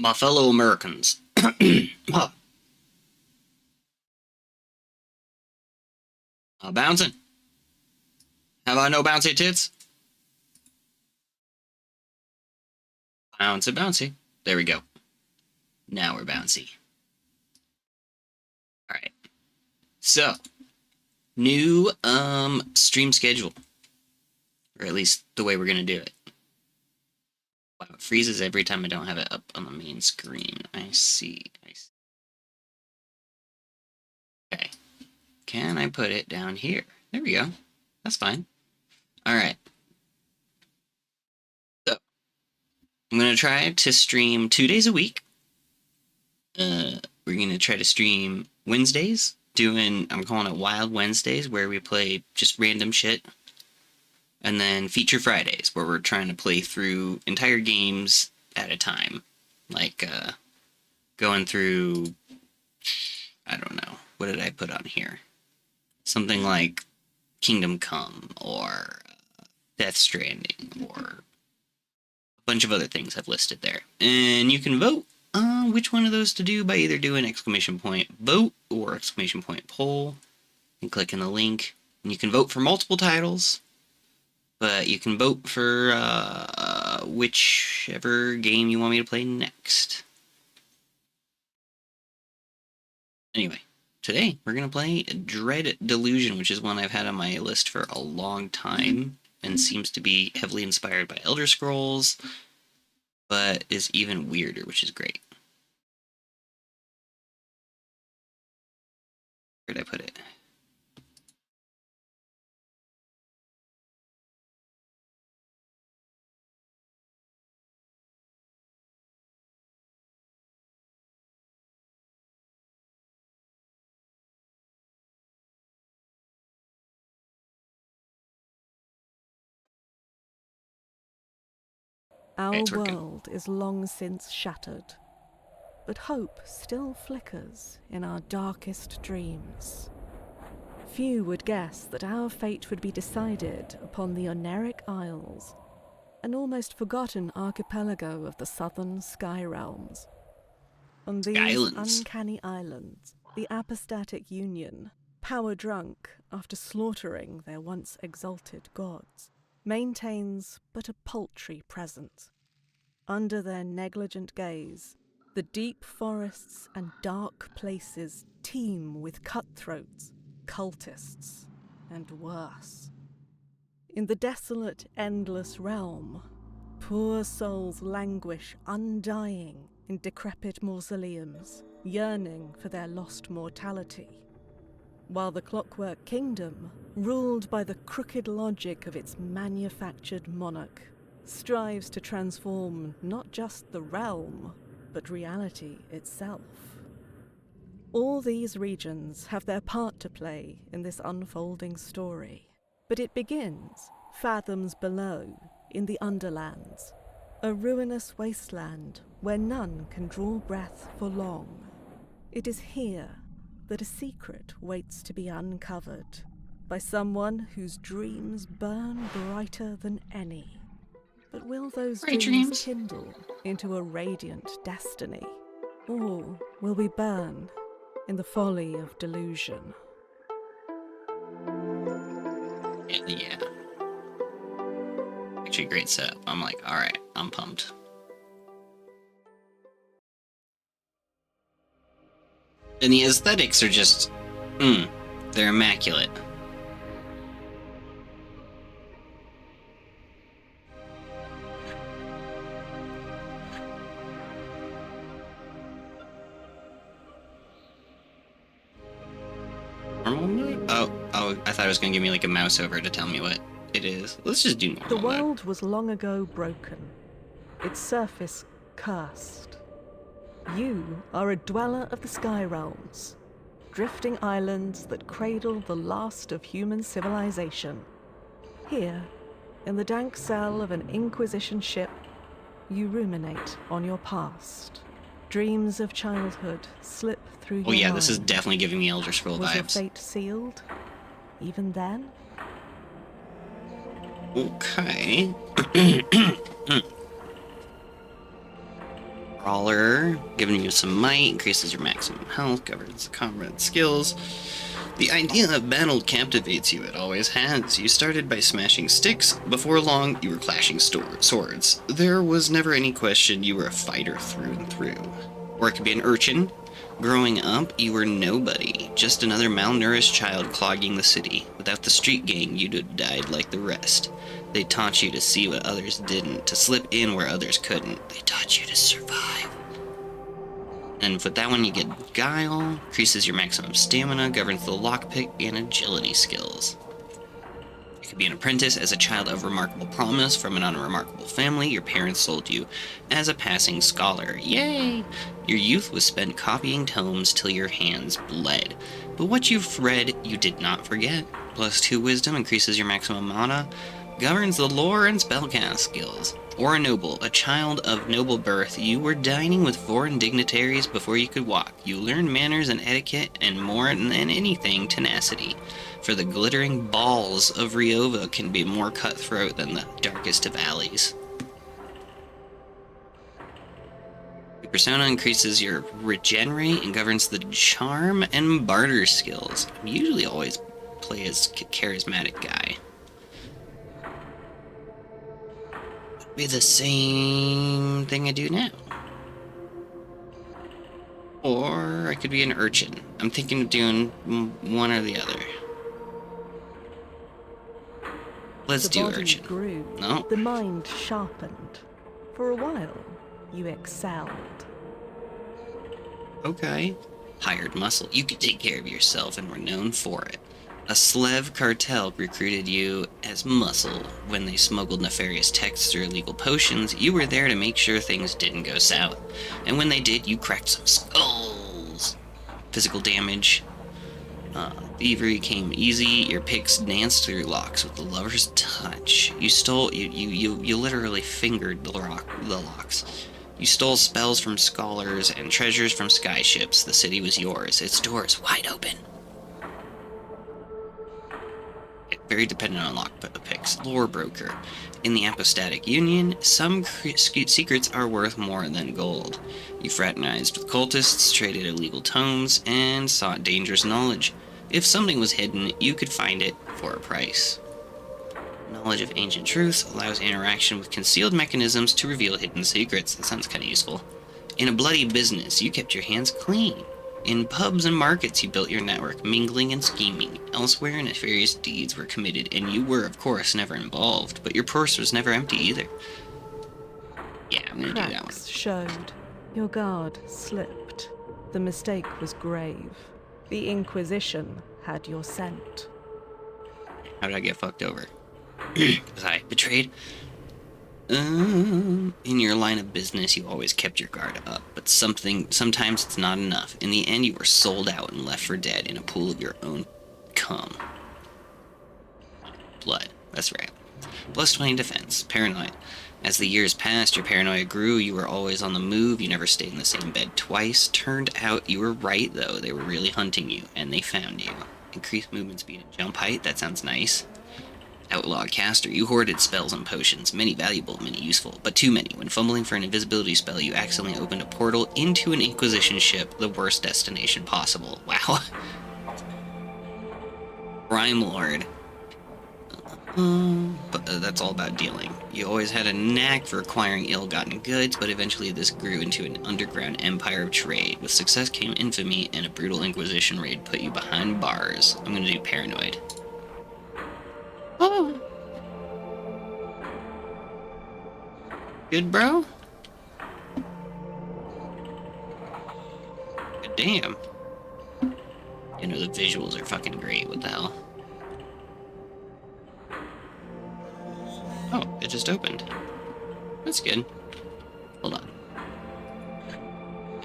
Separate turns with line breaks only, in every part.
my fellow Americans. Bouncing. Have I no bouncy tits? Bouncy, bouncy. There we go. Now we're bouncy. Alright. So, new stream schedule. Or at least the way we're gonna do it. Wow, it freezes every time I don't have it up on the main screen. I see. Okay. Can I put it down here? There we go. That's fine. Alright. So, I'm going to try to stream 2 days a week. We're going to try to stream Wednesdays. I'm calling it Wild Wednesdays, where we play just random shit. And then Feature Fridays, where we're trying to play through entire games at a time. Like, going through... I don't know. What did I put on here? Something like Kingdom Come, or Death Stranding, or a bunch of other things I've listed there. And you can vote on which one of those to do by either doing !vote or !poll, and clicking the link. And you can vote for multiple titles, but you can vote for whichever game you want me to play next. Anyway, today we're going to play Dread Delusion, which is one I've had on my list for a long time, and seems to be heavily inspired by Elder Scrolls, but is even weirder, which is great. Where did I put it?
Our world is long since shattered, but hope still flickers in our darkest dreams. Few would guess that our fate would be decided upon the Oneric Isles, an almost forgotten archipelago of the southern sky realms. On these uncanny islands, the apostatic union, power-drunk after slaughtering their once exalted gods, maintains but a paltry presence. Under their negligent gaze, the deep forests and dark places teem with cutthroats, cultists, and worse. In the desolate, endless realm, poor souls languish undying in decrepit mausoleums, yearning for their lost mortality, while the Clockwork Kingdom, ruled by the crooked logic of its manufactured monarch, strives to transform not just the realm, but reality itself. All these regions have their part to play in this unfolding story, but it begins fathoms below, in the Underlands, a ruinous wasteland where none can draw breath for long. It is here that a secret waits to be uncovered by someone whose dreams burn brighter than any. But will those dreams kindle into a radiant destiny? Or will we burn in the folly of delusion?
Yeah. Actually, great setup. I'm like, alright, I'm pumped. And the aesthetics are just, they're immaculate. Normal mode? Oh, I thought it was going to give me like a mouse over to tell me what it is. Let's just do normal
The world
mode.
was long ago broken, its surface cursed. You are a dweller of the sky realms, drifting islands that cradle the last of human civilization. Here, in the dank cell of an Inquisition ship, you ruminate on your past. Dreams of childhood slip through your mind.
Oh yeah, this is definitely giving me Elder Scroll
vibes. Was your fate sealed, even then?
Okay. Brawler, giving you some might, increases your maximum health, governs combat skills. The idea of battle captivates you, it always has. You started by smashing sticks, before long you were clashing swords. There was never any question you were a fighter through and through. Or it could be an urchin. Growing up, you were nobody, just another malnourished child clogging the city. Without the street gang, you'd have died like the rest. They taught you to see what others didn't, to slip in where others couldn't. They taught you to survive. And with that one, you get Guile, increases your maximum stamina, governs the lockpick and agility skills. You could be an apprentice as a child of remarkable promise from an unremarkable family. Your parents sold you as a passing scholar. Yay! Your youth was spent copying tomes till your hands bled. But what you've read, you did not forget. +2 wisdom increases your maximum mana, governs the lore and spellcast skills. Or a noble, a child of noble birth, you were dining with foreign dignitaries before you could walk. You learned manners and etiquette, and more than anything, tenacity. For the glittering balls of Ryova can be more cutthroat than the darkest of alleys. Your persona increases your regenerate and governs the charm and barter skills. I usually always play as a charismatic guy. Be the same thing I do now. Or I could be an urchin. I'm thinking of doing one or the other. Let's do urchin.
The body grew,
No?
the mind sharpened. For a while, you excelled.
Okay. Hired muscle. You could take care of yourself and were known for it. A Slev cartel recruited you as muscle. When they smuggled nefarious texts or illegal potions, you were there to make sure things didn't go south. And when they did, you cracked some skulls. Physical damage. Thievery came easy. Your picks danced through locks with the lover's touch. You stole. You literally fingered the locks. You stole spells from scholars and treasures from skyships. The city was yours. Its doors wide open. Very dependent on lock picks. Lore broker. In the apostatic union, some secrets are worth more than gold. You fraternized with cultists, traded illegal tomes, and sought dangerous knowledge. If something was hidden, you could find it for a price. Knowledge of ancient truths allows interaction with concealed mechanisms to reveal hidden secrets. That sounds kind of useful. In a bloody business, you kept your hands clean. In pubs and markets, you built your network, mingling and scheming. Elsewhere, nefarious deeds were committed, and you were, of course, never involved, but your purse was never empty either. Yeah, I'm gonna do that one.
Cracks showed. Your guard slipped. The mistake was grave. The Inquisition had your scent.
How did I get fucked over? Was I betrayed? In your line of business, you always kept your guard up, but sometimes it's not enough. In the end, you were sold out and left for dead in a pool of your own cum. Blood. That's right. +20 defense. Paranoid. As the years passed, your paranoia grew. You were always on the move. You never stayed in the same bed twice. Turned out you were right, though. They were really hunting you, and they found you. Increased movement speed and jump height. That sounds nice. Outlaw caster, you hoarded spells and potions, many valuable, many useful, but too many. When fumbling for an invisibility spell, you accidentally opened a portal into an Inquisition ship, the worst destination possible. Wow. Crime Lord. But that's all about dealing. You always had a knack for acquiring ill-gotten goods, but eventually this grew into an underground empire of trade. With success came infamy, and a brutal Inquisition raid put you behind bars. I'm gonna do paranoid. Oh. Good, bro? God damn. You know, the visuals are fucking great. What the hell? Oh, it just opened. That's good. Hold on.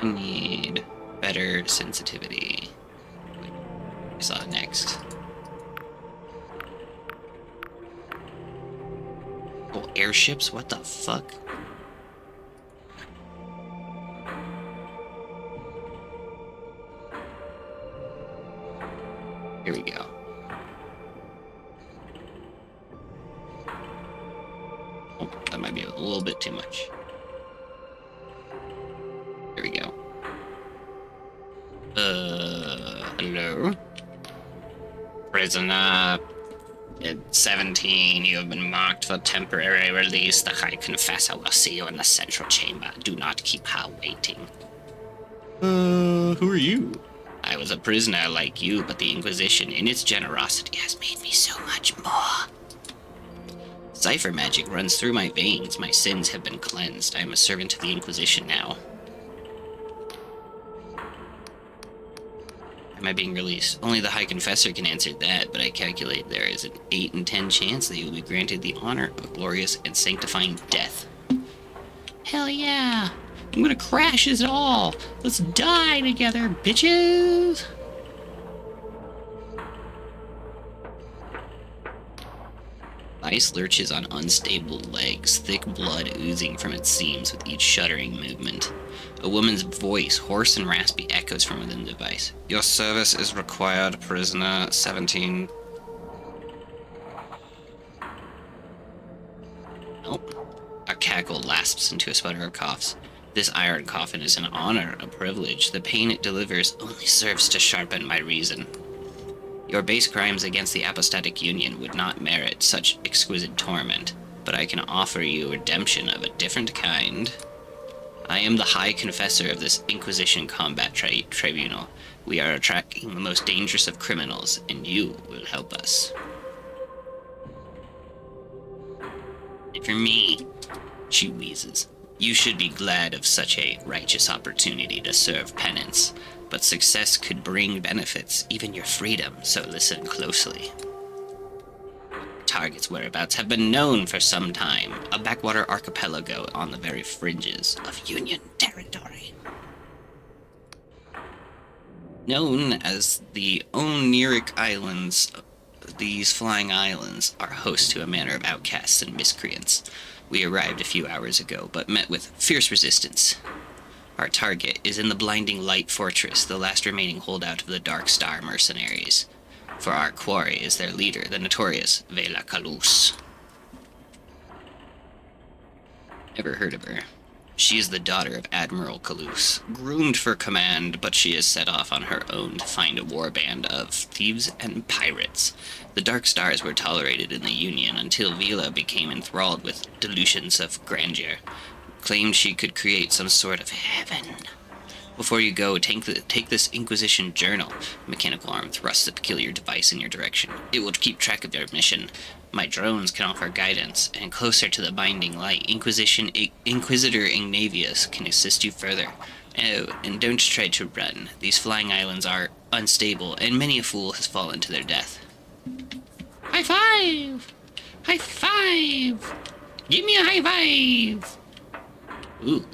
I need better sensitivity. Wait, I saw it next. Oh, airships? What the fuck? Here we go. Oh, that might be a little bit too much. Hello? Prisoner 17, you have been marked for temporary release. The High Confessor will see you in the central chamber. Do not keep her waiting. Who are you? I was a prisoner like you, but the Inquisition, in its generosity, has made me so much more. Cipher magic runs through my veins. My sins have been cleansed. I am a servant of the Inquisition now. Am I being released? Only the High Confessor can answer that, but I calculate there is an 8 in 10 chance that you will be granted the honor of a glorious and sanctifying death. Hell yeah! I'm gonna crash it all! Let's die together, bitches! Ice lurches on unstable legs, thick blood oozing from its seams with each shuddering movement. A woman's voice, hoarse and raspy, echoes from within the device. Your service is required, prisoner 17. Nope. A cackle lasps into a sputter of coughs. This iron coffin is an honor, a privilege. The pain it delivers only serves to sharpen my reason. Your base crimes against the Apostatic Union would not merit such exquisite torment, but I can offer you redemption of a different kind. I am the High Confessor of this Inquisition Combat Tribunal. We are attracting the most dangerous of criminals, and you will help us. And for me, she wheezes. You should be glad of such a righteous opportunity to serve penance, but success could bring benefits, even your freedom, so listen closely. Target's whereabouts have been known for some time, a backwater archipelago on the very fringes of Union territory. Known as the Oniric Islands, these flying islands are host to a manner of outcasts and miscreants. We arrived a few hours ago, but met with fierce resistance. Our target is in the Blinding Light Fortress, the last remaining holdout of the Dark Star mercenaries. For our quarry is their leader, the notorious Vela Kalus. Never heard of her. She is the daughter of Admiral Kalus, groomed for command, but she is set off on her own to find a warband of thieves and pirates. The Dark Stars were tolerated in the Union until Vela became enthralled with delusions of grandeur. Claimed she could create some sort of heaven. Before you go, take this Inquisition journal. Mechanical arm thrusts a peculiar device in your direction. It will keep track of your mission. My drones can offer guidance, and closer to the Binding Light, Inquisitor Ignavius can assist you further. Oh, and don't try to run. These flying islands are unstable, and many a fool has fallen to their death. High five! High five! Give me a high five! Ooh.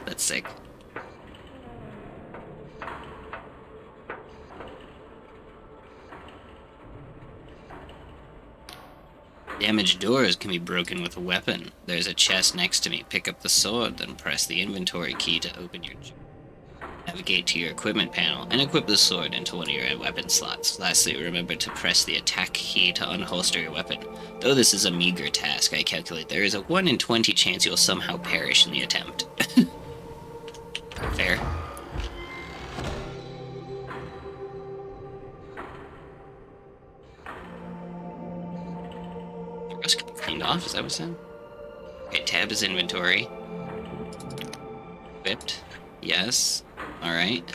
That's sick. Damaged doors can be broken with a weapon. There's a chest next to me. Pick up the sword, then press the inventory key to open your... Navigate to your equipment panel and equip the sword into one of your weapon slots. Lastly, remember to press the attack key to unholster your weapon. Though this is a meager task, I calculate there is a 1 in 20 chance you'll somehow perish in the attempt. Fair. The rest can be cleaned off, is that what it's saying? Okay, tab is inventory. Equipped. Yes. Alright.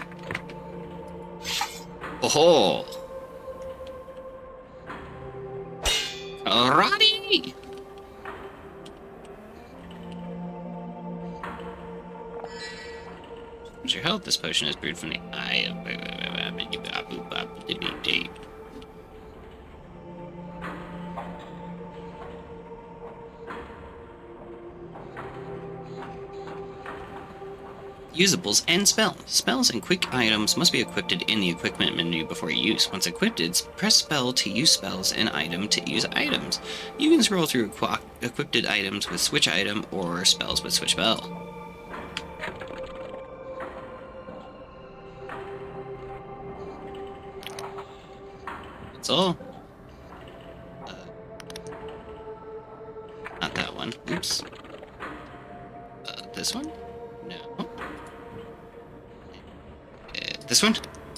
Oh! Karate! What's your health? This potion is brewed from the eye of... Usables and spells. Spells and quick items must be equipped in the equipment menu before use. Once equipped, press spell to use spells and item to use items. You can scroll through equipped items with switch item or spells with switch spell. That's all. Not that one. Oops. This one? No. This one?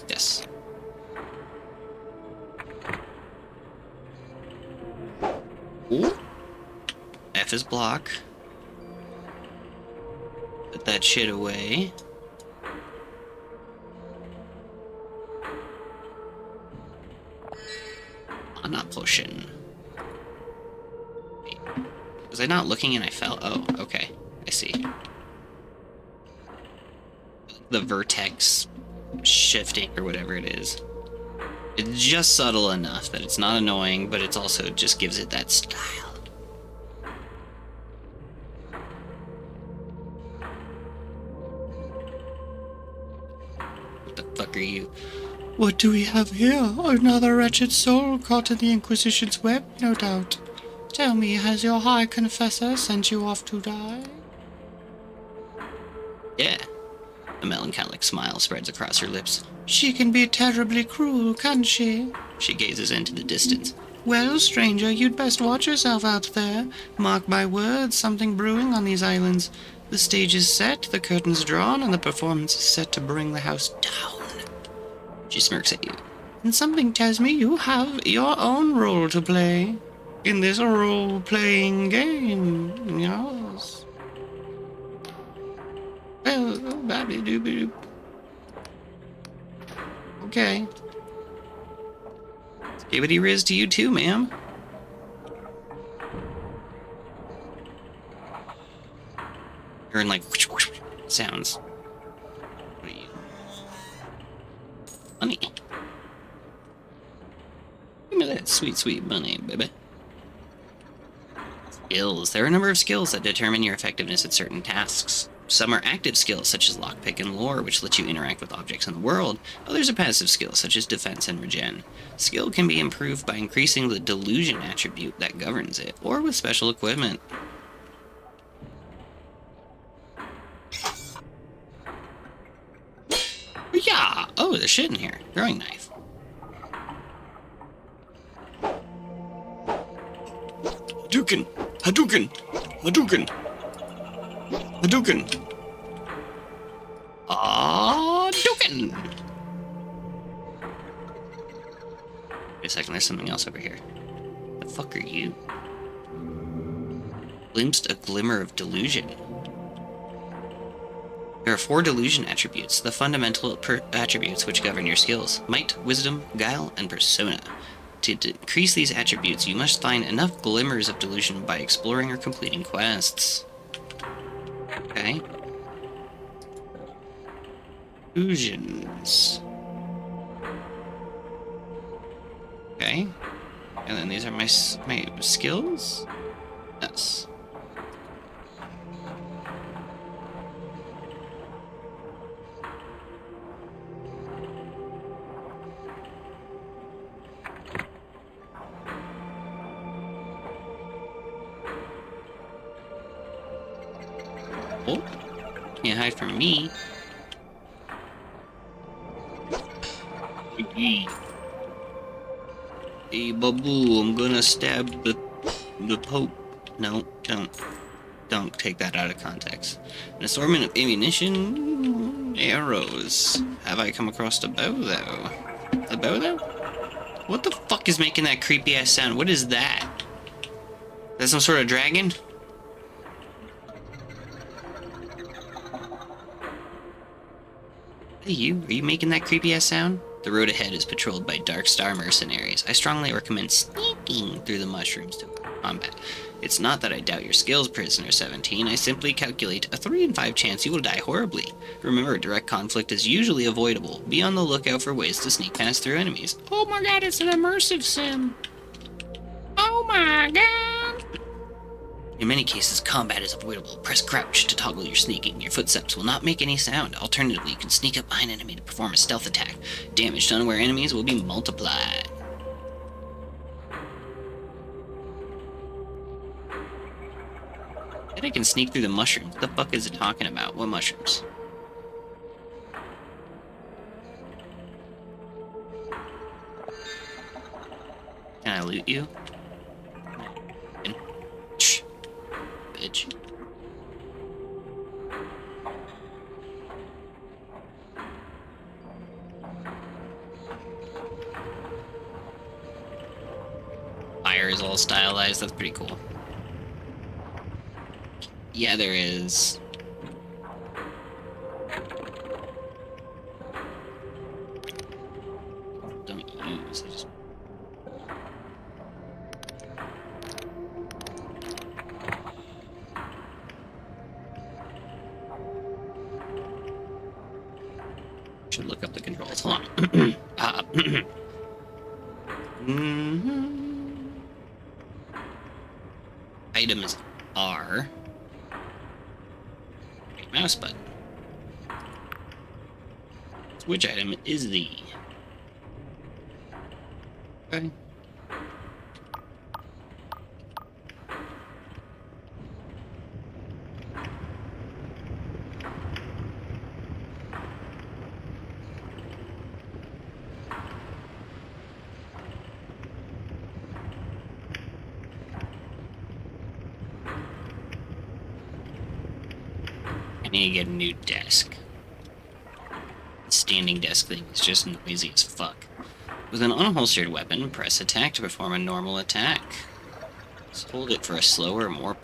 Yes. Ooh. F is block. Put that shit away. Mana potion. Wait. Was I not looking and I fell? Oh, okay. I see. The vertex shifting or whatever it is. It's just subtle enough that it's not annoying, but it's also just gives it that style. What the fuck are you? What do we have here? Another wretched soul caught in the Inquisition's web, no doubt. Tell me, has your high confessor sent you off to die? Yeah. A melancholic smile spreads across her lips. She can be terribly cruel, can't she? She gazes into the distance. Well, stranger, you'd best watch yourself out there. Mark my words, something brewing on these islands. The stage is set, the curtains drawn, and the performance is set to bring the house down. She smirks at you. And something tells me you have your own role to play in this role-playing game. Yes. Well, babby-dooby-doo. Okay. Skibbity riz to you too, ma'am. Hearing like whoosh, whoosh, sounds. What are you? Money. Give me that sweet, sweet money, baby. Skills. There are a number of skills that determine your effectiveness at certain tasks. Some are active skills, such as lockpick and lore, which let you interact with objects in the world. Others are passive skills, such as defense and regen. Skill can be improved by increasing the delusion attribute that governs it, or with special equipment. Yeah! Oh, there's shit in here. Throwing knife. Hadouken! Hadouken! Hadouken! Hadouken! Hadouken! Wait a second, there's something else over here. The fuck are you? Glimpsed a glimmer of delusion. There are 4 delusion attributes, the fundamental attributes which govern your skills: might, wisdom, guile, and persona. To increase these attributes, you must find enough glimmers of delusion by exploring or completing quests. Okay. Illusions. Okay. And then these are my skills? Yes. Oh, can't hide from me. Hey, babu, I'm gonna stab the Pope. No, don't take that out of context. An assortment of ammunition, arrows. Have I come across a bow, though? A bow, though? What the fuck is making that creepy ass sound? What is that? Is that some sort of dragon? Hey, you? Are you making that creepy ass sound? The road ahead is patrolled by Dark Star mercenaries. I strongly recommend sneaking through the mushrooms to combat. It's not that I doubt your skills, Prisoner 17. I simply calculate a 3 in 5 chance you will die horribly. Remember, direct conflict is usually avoidable. Be on the lookout for ways to sneak past through enemies. Oh my god, it's an immersive sim. Oh my god. In many cases, combat is avoidable. Press crouch to toggle your sneaking. Your footsteps will not make any sound. Alternatively, you can sneak up behind an enemy to perform a stealth attack. Damage to unaware enemies will be multiplied. I can sneak through the mushrooms. What the fuck is it talking about? What mushrooms? Can I loot you? Bitch. all stylized. That's pretty cool. Yeah, there is. Don't use. I just... should look up the controls. Hold on. Items are mouse button. So which item is the? Okay. I need to get a new desk. The standing desk thing is just noisy as fuck. With an unholstered weapon, press attack to perform a normal attack. Just hold it for a slower, more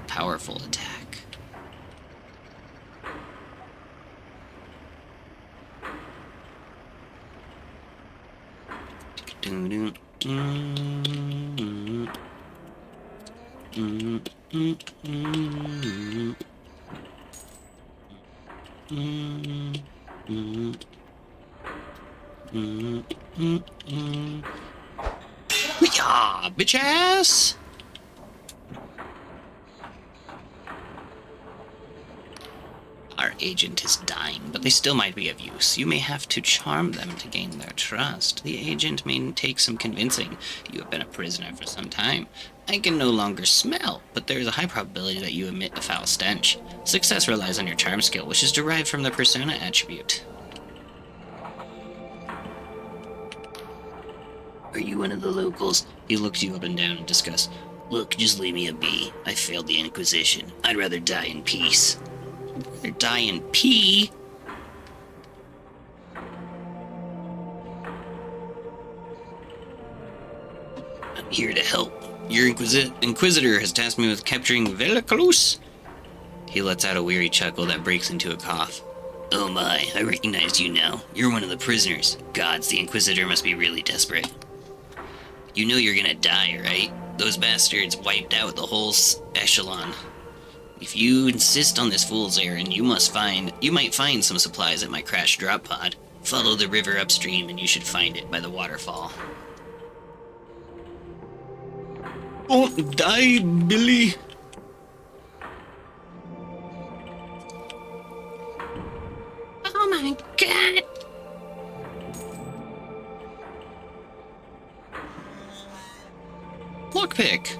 powerful attack. Yeah, bitch ass! Our agent is dying, but they still might be of use. You may have to charm them to gain their trust. The agent may take some convincing. You have been a prisoner for some time. I can no longer smell, but there is a high probability that you emit a foul stench. Success relies on your charm skill, which is derived from the persona attribute. Are you one of the locals? He looks you up and down in disgust. Look, just leave me be. I failed the Inquisition. I'd rather die in peace. Rather die in pee? I'm here to help. Your Inquisitor has tasked me with capturing Velacruz. He lets out a weary chuckle that breaks into a cough. Oh my, I recognize you now. You're one of the prisoners. Gods, the Inquisitor must be really desperate. You know you're gonna die, right? Those bastards wiped out the whole echelon. If you insist on this fool's errand, you might find some supplies at my crashed drop pod. Follow the river upstream and you should find it by the waterfall. Don't die, Billy! Oh my god! Lockpick!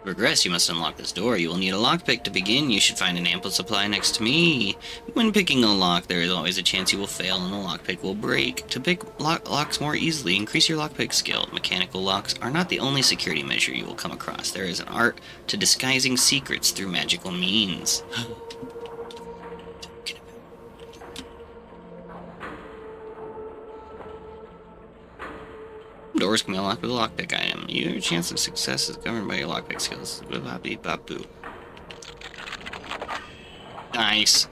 To progress, you must unlock this door. You will need a lockpick to begin. You should find an ample supply next to me. When picking a lock, there is always a chance you will fail and the lockpick will break. To pick locks more easily, increase your lockpick skill. Mechanical locks are not the only security measure you will come across. There is an art to disguising secrets through magical means. Doors can be unlocked with a lockpick item. Your chance of success is governed by your lockpick skills. Boo. Nice.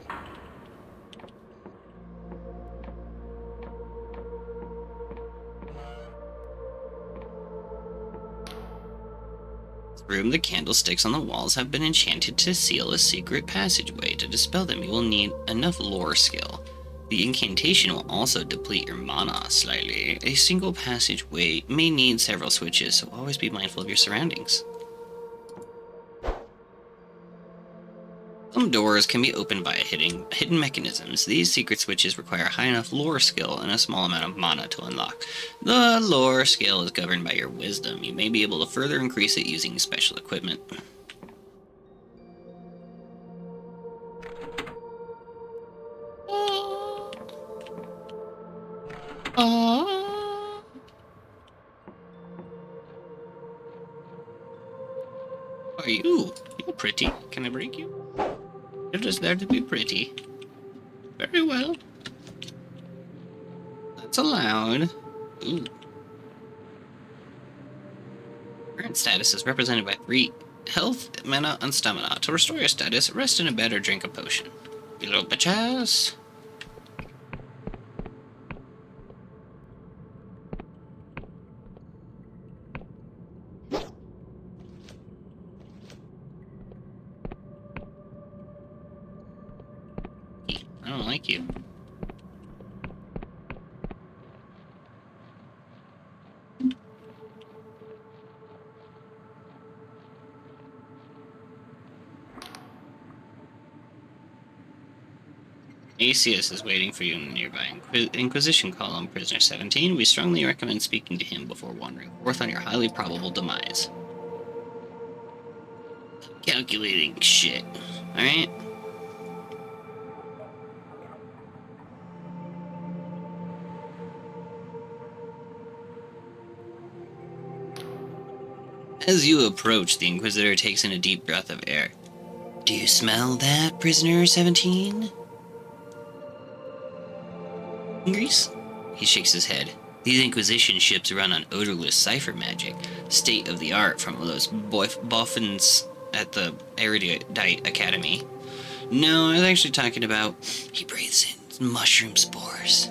Room, the candlesticks on the walls have been enchanted to seal a secret passageway. To dispel them, you will need enough lore skill. The incantation will also deplete your mana slightly. A single passageway may need several switches, so always be mindful of your surroundings. Some doors can be opened by hidden mechanisms. These secret switches require high enough lore skill and a small amount of mana to unlock. The lore skill is governed by your wisdom. You may be able to further increase it using special equipment. Are you? You're pretty? Can I break you? You're just there to be pretty. Very well. That's allowed. Ooh. Current status is represented by 3 health, mana, and stamina. To restore your status, rest in a bed or drink a potion. Below bitches. I don't like you. Acius is waiting for you in the nearby Inquisition column, Prisoner 17. We strongly recommend speaking to him before wandering forth on your highly probable demise. Calculating shit. Alright? As you approach, the Inquisitor takes in a deep breath of air. Do you smell that, Prisoner 17? Grease? He shakes his head. These Inquisition ships run on odorless cipher magic, state of the art from those boffins at the Erudite Academy. No, I was actually talking about... He breathes in mushroom spores.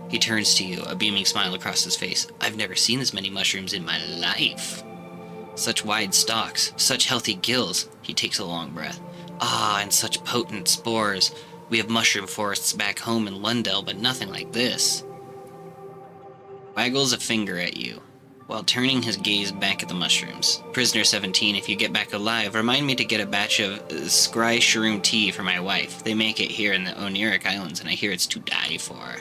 He turns to you, a beaming smile across his face. I've never seen this many mushrooms in my life. Such wide stalks, such healthy gills. He takes a long breath. Ah, and such potent spores. We have mushroom forests back home in Lundell, but nothing like this. Waggles a finger at you, while turning his gaze back at the mushrooms. Prisoner 17, if you get back alive, remind me to get a batch of scry shroom tea for my wife. They make it here in the Oniric Islands, and I hear it's to die for.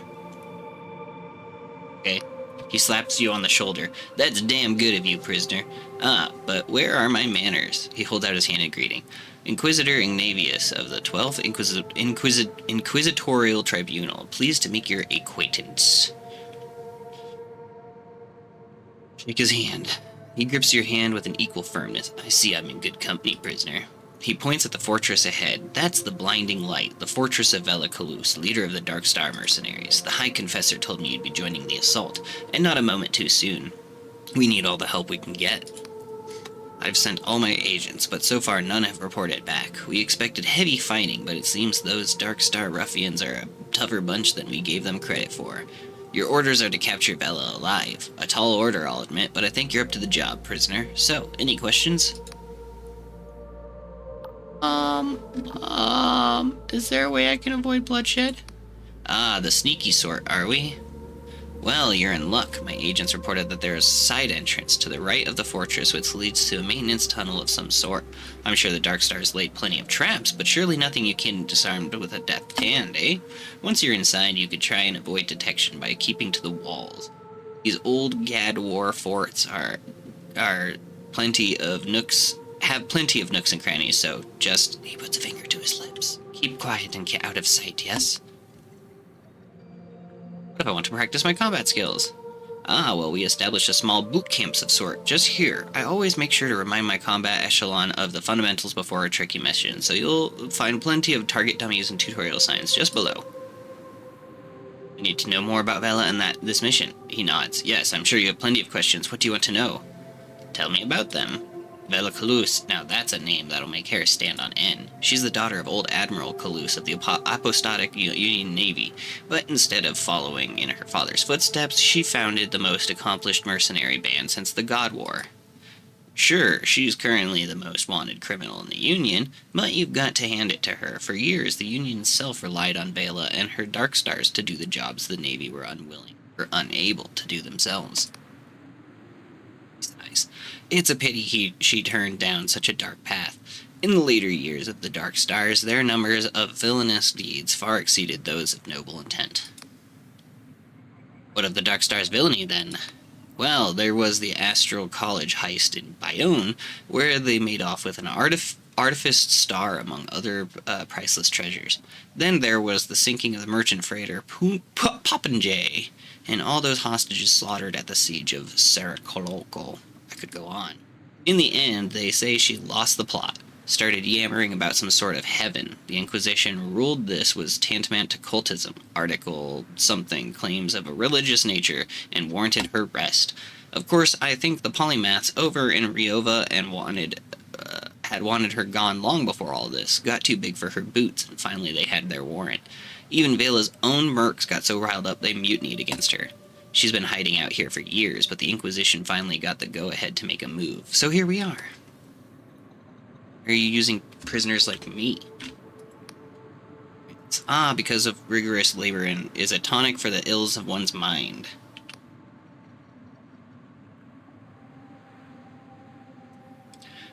Okay. He slaps you on the shoulder. That's damn good of you, prisoner. Ah, but where are my manners? He holds out his hand in greeting. Inquisitor Ignavius of the 12th Inquisitorial Tribunal. Pleased to make your acquaintance. Shake his hand. He grips your hand with an equal firmness. I see I'm in good company, prisoner. He points at the fortress ahead. That's the Blinding Light, the fortress of Velacalus, leader of the Dark Star mercenaries. The High Confessor told me you'd be joining the assault, and not a moment too soon. We need all the help we can get. I've sent all my agents, but so far none have reported back. We expected heavy fighting, but it seems those Dark Star ruffians are a tougher bunch than we gave them credit for. Your orders are to capture Vela alive. A tall order, I'll admit, but I think you're up to the job, prisoner. So, any questions? Is there a way I can avoid bloodshed? Ah, the sneaky sort, are we? Well, you're in luck. My agents reported that there is a side entrance to the right of the fortress which leads to a maintenance tunnel of some sort. I'm sure the Dark Stars laid plenty of traps, but surely nothing you can disarm with a deft hand, eh? Once you're inside, you could try and avoid detection by keeping to the walls. These old Gad War forts are plenty of nooks and crannies, so just... He puts a finger to his lips. Keep quiet and get out of sight, yes? What if I want to practice my combat skills? Ah, well, we established a small boot camps of sort, just here. I always make sure to remind my combat echelon of the fundamentals before a tricky mission, so you'll find plenty of target dummies and tutorial signs just below. I need to know more about Vela and this mission. He nods. Yes, I'm sure you have plenty of questions. What do you want to know? Tell me about them. Vela Calus, now that's a name that'll make hair stand on end. She's the daughter of old Admiral Calus of the Apostotic Union Navy, but instead of following in her father's footsteps, she founded the most accomplished mercenary band since the God War. Sure, she's currently the most wanted criminal in the Union, but you've got to hand it to her. For years, the Union itself relied on Vela and her Dark Stars to do the jobs the Navy were unwilling or unable to do themselves. It's a pity she turned down such a dark path. In the later years of the Dark Stars, their numbers of villainous deeds far exceeded those of noble intent. What of the Dark Stars' villainy, then? Well, there was the Astral College heist in Bayonne, where they made off with an artificed star among other priceless treasures. Then there was the sinking of the merchant freighter Popinjay, and all those hostages slaughtered at the siege of Saracolco. I could go on. In the end, they say she lost the plot. started yammering about some sort of heaven. The Inquisition ruled this was tantamount to cultism. Article something claims of a religious nature and warranted her arrest. Of course, I think the polymaths over in Riova and had wanted her gone long before all this. Got too big for her boots, and finally they had their warrant. Even Vela's own mercs got so riled up they mutinied against her. She's been hiding out here for years, but the Inquisition finally got the go-ahead to make a move. So here we are. Are you using prisoners like me? Because of rigorous labor and is a tonic for the ills of one's mind.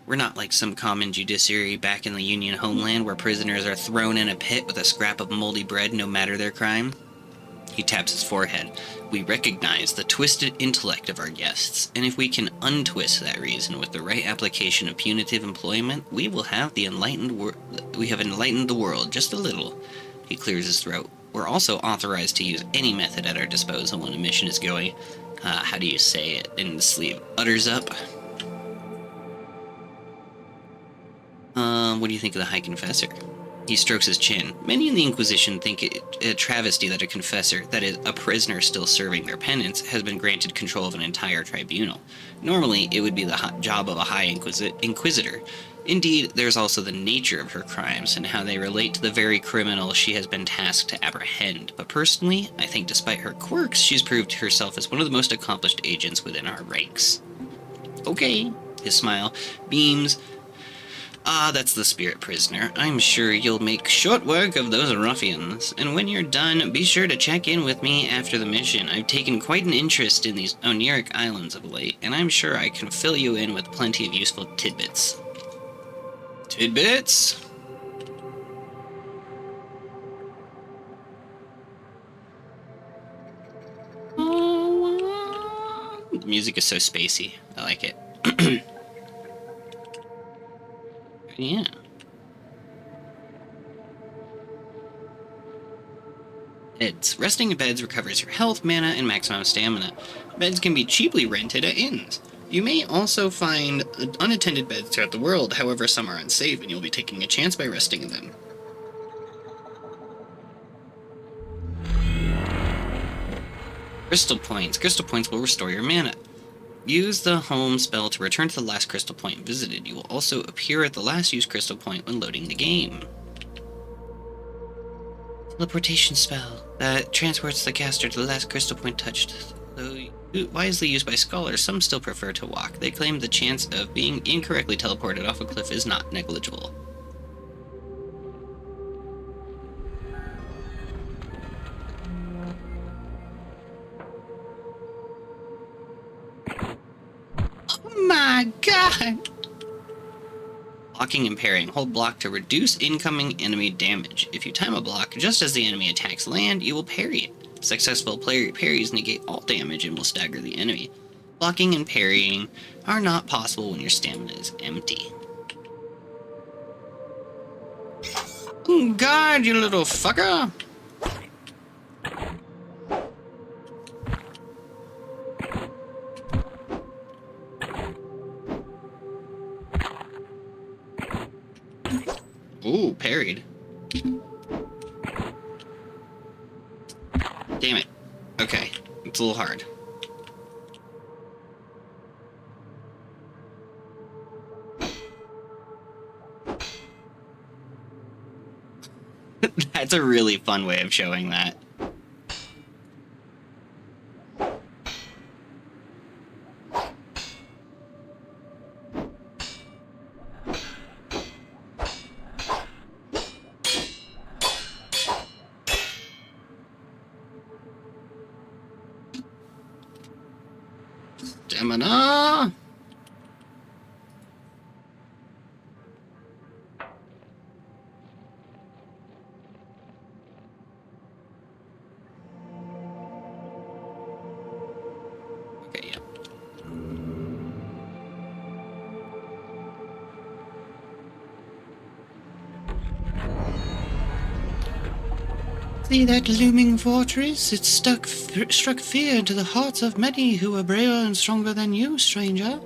We're not like some common judiciary back in the Union homeland where prisoners are thrown in a pit with a scrap of moldy bread no matter their crime. He taps his forehead. We recognize the twisted intellect of our guests, and if we can untwist that reason with the right application of punitive employment, we will have enlightened the world just a little. He clears his throat. We're also authorized to use any method at our disposal when a mission is going, how do you say it in the sleeve, utters up? What do you think of the High Confessor? He strokes his chin. Many in the Inquisition think it a travesty that a confessor, that is, a prisoner still serving their penance, has been granted control of an entire tribunal. Normally, it would be the job of a high inquisitor. Indeed, there's also the nature of her crimes and how they relate to the very criminal she has been tasked to apprehend. But personally, I think despite her quirks, she's proved herself as one of the most accomplished agents within our ranks. Okay, his smile beams. That's the spirit, prisoner. I'm sure you'll make short work of those ruffians. And when you're done, be sure to check in with me after the mission. I've taken quite an interest in these Oniric Islands of late, and I'm sure I can fill you in with plenty of useful tidbits. Tidbits? The music is so spacey. I like it. Yeah. Beds. Resting in beds recovers your health, mana, and maximum stamina. Beds can be cheaply rented at inns. You may also find unattended beds throughout the world, however some are unsafe, and you'll be taking a chance by resting in them. Crystal points. Crystal points will restore your mana. Use the home spell to return to the last crystal point visited. You will also appear at the last used crystal point when loading the game. Teleportation spell that transports the caster to the last crystal point touched. Though wisely used by scholars, some still prefer to walk. They claim the chance of being incorrectly teleported off a cliff is not negligible. My God! Blocking and parrying. Hold block to reduce incoming enemy damage. If you time a block just as the enemy attacks land, you will parry it. Successful parries negate all damage and will stagger the enemy. Blocking and parrying are not possible when your stamina is empty. Oh God, you little fucker! Ooh, parried. Damn it. Okay, it's a little hard. That's a really fun way of showing that. Stamina! Okay, yeah. See that looming fortress? It struck fear into the hearts of many who were braver and stronger than you, stranger.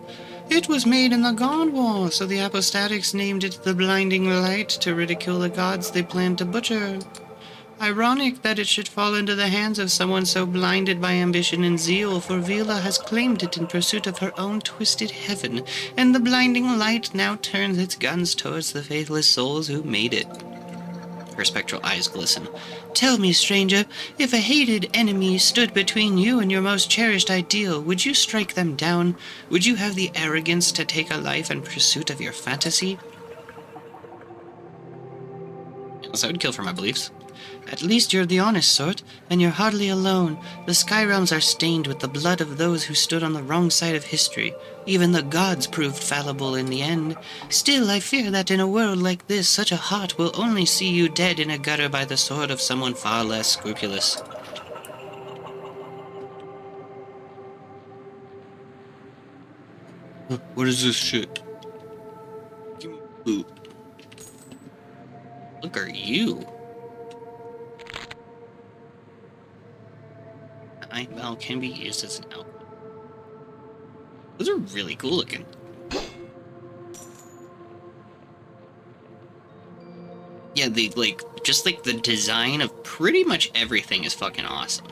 It was made in the God War, so the apostatics named it the Blinding Light to ridicule the gods they planned to butcher. Ironic that it should fall into the hands of someone so blinded by ambition and zeal, for Vila has claimed it in pursuit of her own twisted heaven, and the Blinding Light now turns its guns towards the faithless souls who made it. Her spectral eyes glisten. Tell me, stranger, if a hated enemy stood between you and your most cherished ideal, would you strike them down? Would you have the arrogance to take a life in pursuit of your fantasy? Yes, I would kill for my beliefs. At least you're the honest sort, and you're hardly alone. The Sky Realms are stained with the blood of those who stood on the wrong side of history. Even the gods proved fallible in the end. Still, I fear that in a world like this, such a heart will only see you dead in a gutter by the sword of someone far less scrupulous. What is this shit? Give me loot. Look are you. Night Bell can be used as an outlet. Those are really cool looking. Yeah, just the design of pretty much everything is fucking awesome.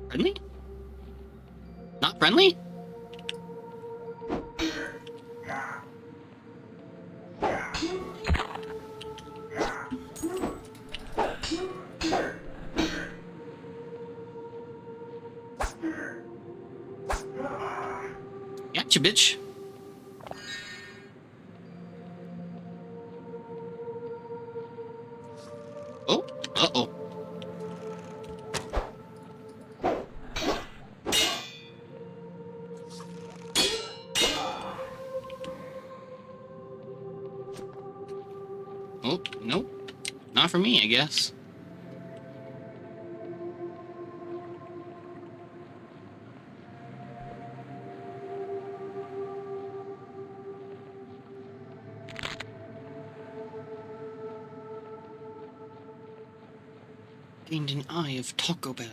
Friendly? Not friendly? Gotcha, bitch. Oh, uh-oh. Oh, nope. Not for me, I guess. Gained an eye of Taco Bell.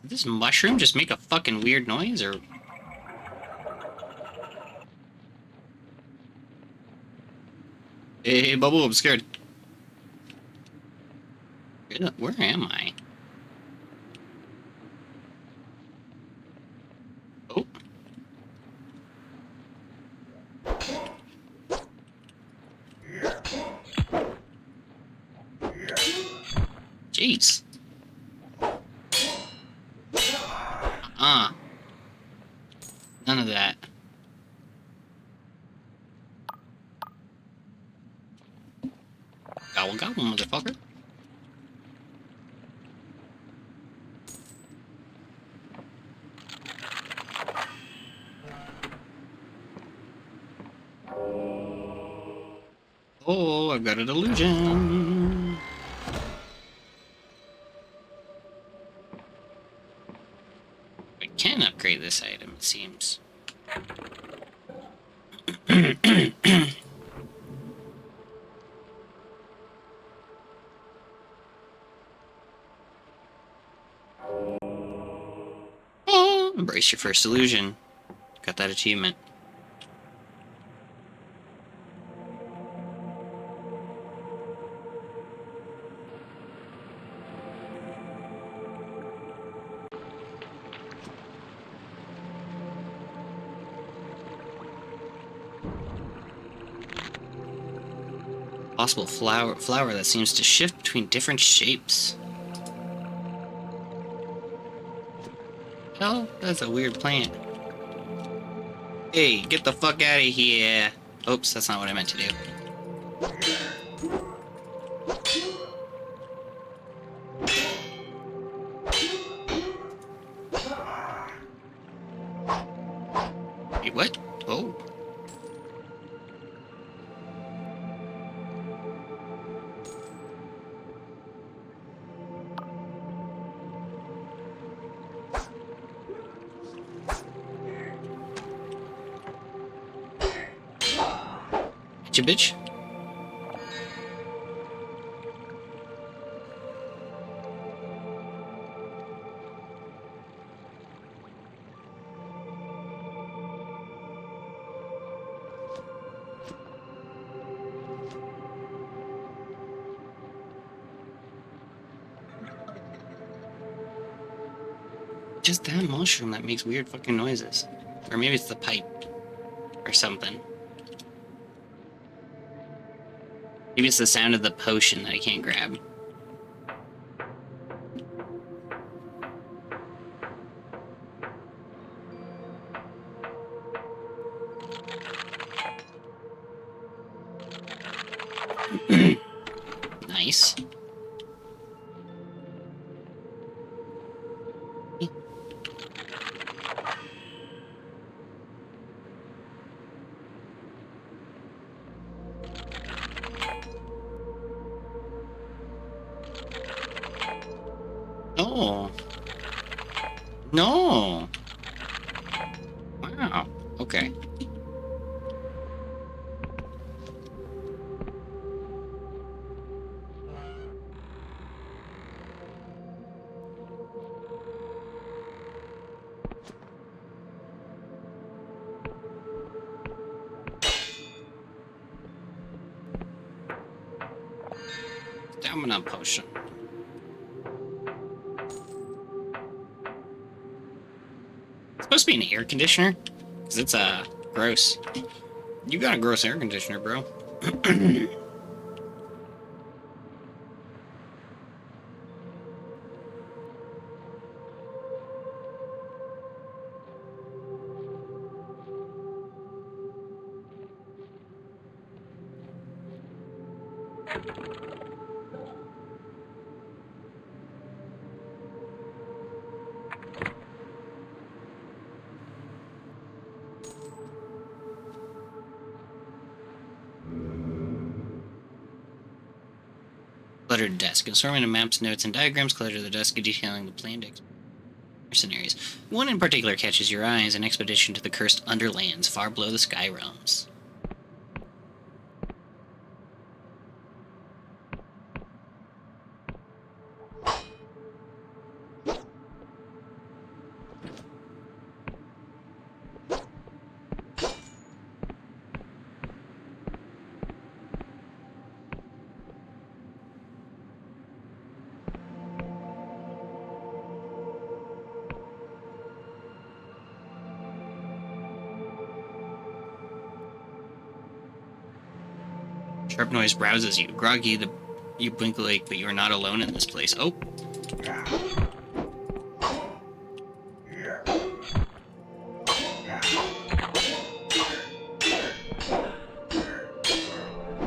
Did this mushroom just make a fucking weird noise, or... Hey, Bubble, I'm scared. Where am I? Oh. Jeez. None of that. Gobble gobble, motherfucker. Oh, I've got a delusion. I can upgrade this item, it seems. Oh, embrace your first illusion. Got that achievement. Possible flower that seems to shift between different shapes. Hell, that's a weird plant. Hey, get the fuck out of here. Oops, that's not what I meant to do. Wait, what? Oh. Gotcha, bitch. Just that mushroom that makes weird fucking noises. Or maybe it's the pipe. Or something. Maybe it's the sound of the potion that I can't grab. Nice. No. No. Wow. Okay. Stamina potion. It's supposed to be an air conditioner? Because it's, gross. You got a gross air conditioner, bro. Cluttered desk. Assortment of maps, notes, and diagrams clutter the desk, detailing the planned scenarios. One in particular catches your eyes, an expedition to the cursed Underlands, far below the Sky Realms. Sharp noise rouses you. Groggy, you blink awake, but you are not alone in this place. Oh.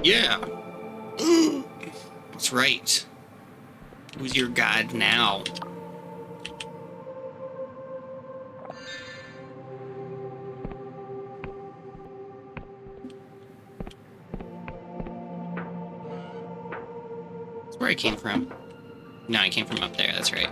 Yeah. That's right. Who's your god now? That's where I came from. No, I came from up there, that's right.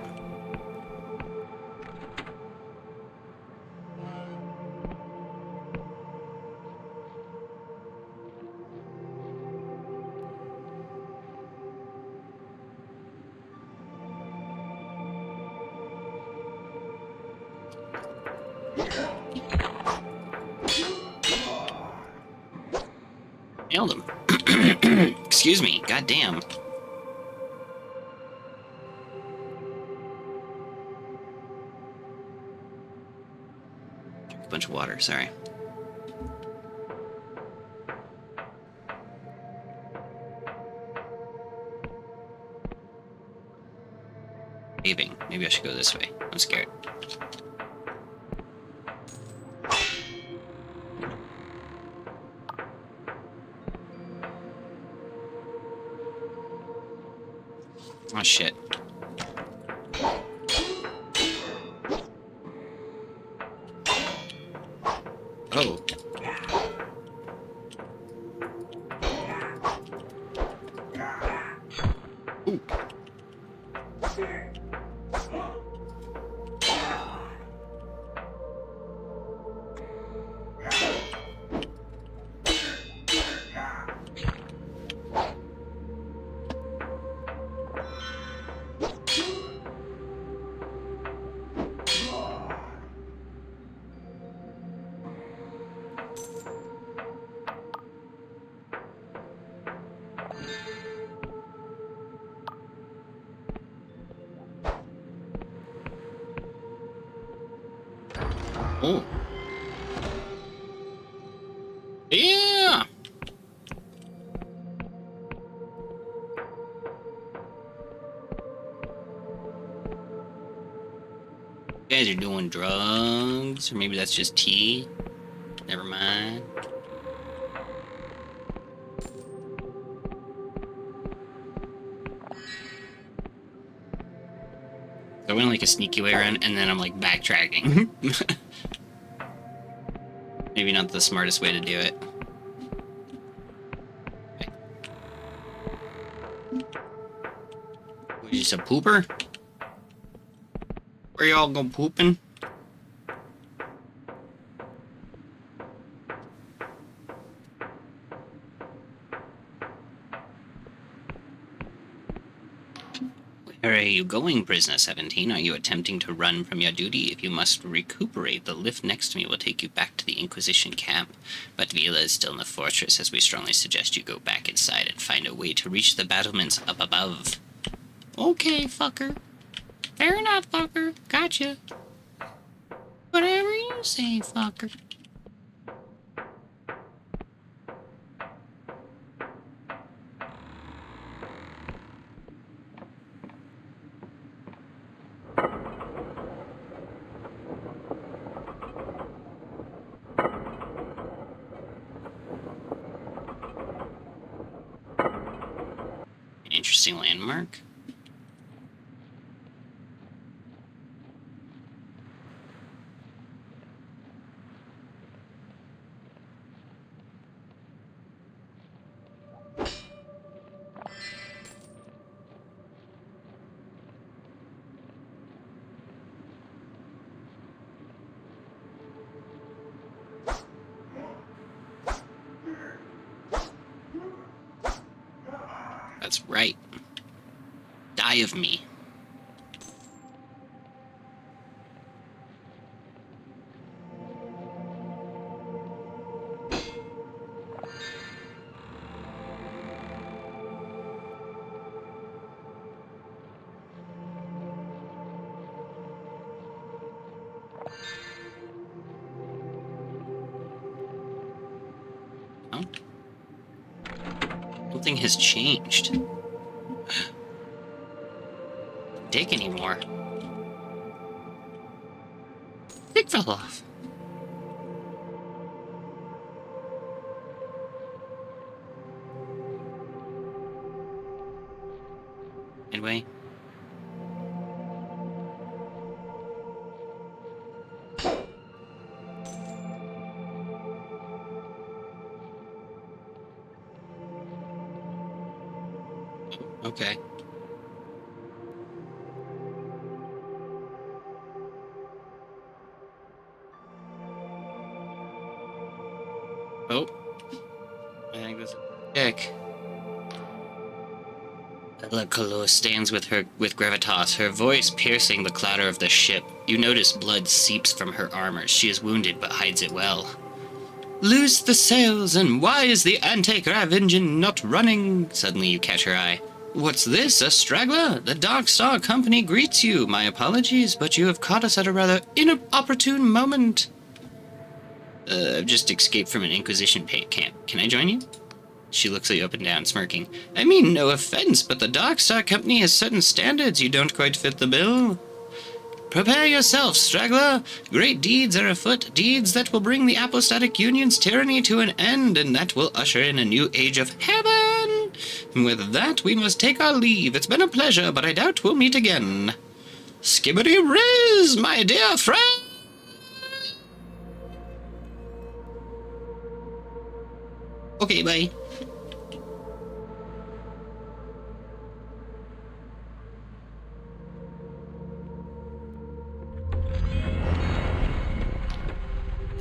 Nailed him. Excuse me, goddamn. A bunch of water, sorry. Paving. Maybe I should go this way. I'm scared. Oh, shit. Oh. Ooh. Oh. Yeah! You guys are doing drugs, or maybe that's just tea. Never mind. So I went like a sneaky way around, and then I'm like backtracking. Maybe not the smartest way to do it. Okay. What, you just a pooper? Where y'all go pooping? Where are you going, prisoner 17? Are you attempting to run from your duty? If you must recuperate, the lift next to me will take you back to the Inquisition camp. But Vila is still in the fortress, as we strongly suggest you go back inside and find a way to reach the battlements up above. Okay, fucker. Fair enough, fucker. Gotcha. Whatever you say, fucker. An interesting landmark. That's right. Die of me. Oh. Something has changed. Dick anymore. Dick fell off. Anyway. Okay. Oh. I think this is Dick. Ella stands with gravitas, her voice piercing the clatter of the ship. You notice blood seeps from her armor. She is wounded, but hides it well. Loose the sails, and why is the anti-grav engine not running? Suddenly you catch her eye. What's this, a straggler? The Dark Star Company greets you. My apologies, but you have caught us at a rather inopportune moment. I've just escaped from an Inquisition camp. Can I join you? She looks at you up and down, smirking. I mean, no offense, but the Dark Star Company has certain standards. You don't quite fit the bill. Prepare yourself, straggler. Great deeds are afoot, deeds that will bring the Apostatic Union's tyranny to an end, and that will usher in a new age of heaven. With that, we must take our leave. It's been a pleasure, but I doubt we'll meet again. Skibbity Riz, my dear friend! Okay, bye.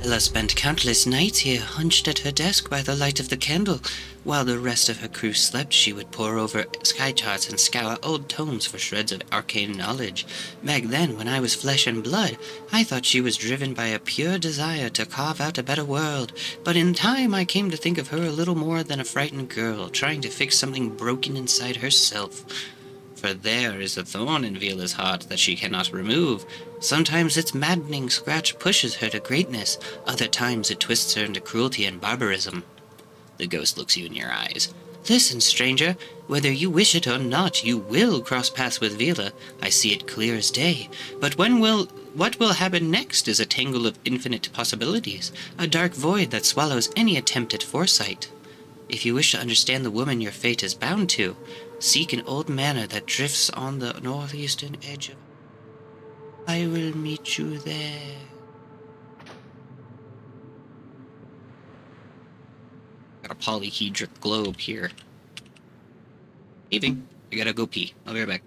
Ella spent countless nights here, hunched at her desk by the light of the candle. While the rest of her crew slept, she would pore over sky charts and scour old tomes for shreds of arcane knowledge. Back then, when I was flesh and blood, I thought she was driven by a pure desire to carve out a better world. But in time, I came to think of her a little more than a frightened girl, trying to fix something broken inside herself. For there is a thorn in Vila's heart that she cannot remove. Sometimes its maddening scratch pushes her to greatness, other times it twists her into cruelty and barbarism. The ghost looks you in your eyes. Listen, stranger, whether you wish it or not, you will cross paths with Vila. I see it clear as day. But what will happen next is a tangle of infinite possibilities, a dark void that swallows any attempt at foresight. If you wish to understand the woman your fate is bound to, seek an old manor that drifts on the northeastern edge of... I will meet you there. Got a polyhedric globe here. Leaving. I gotta go pee. I'll be right back.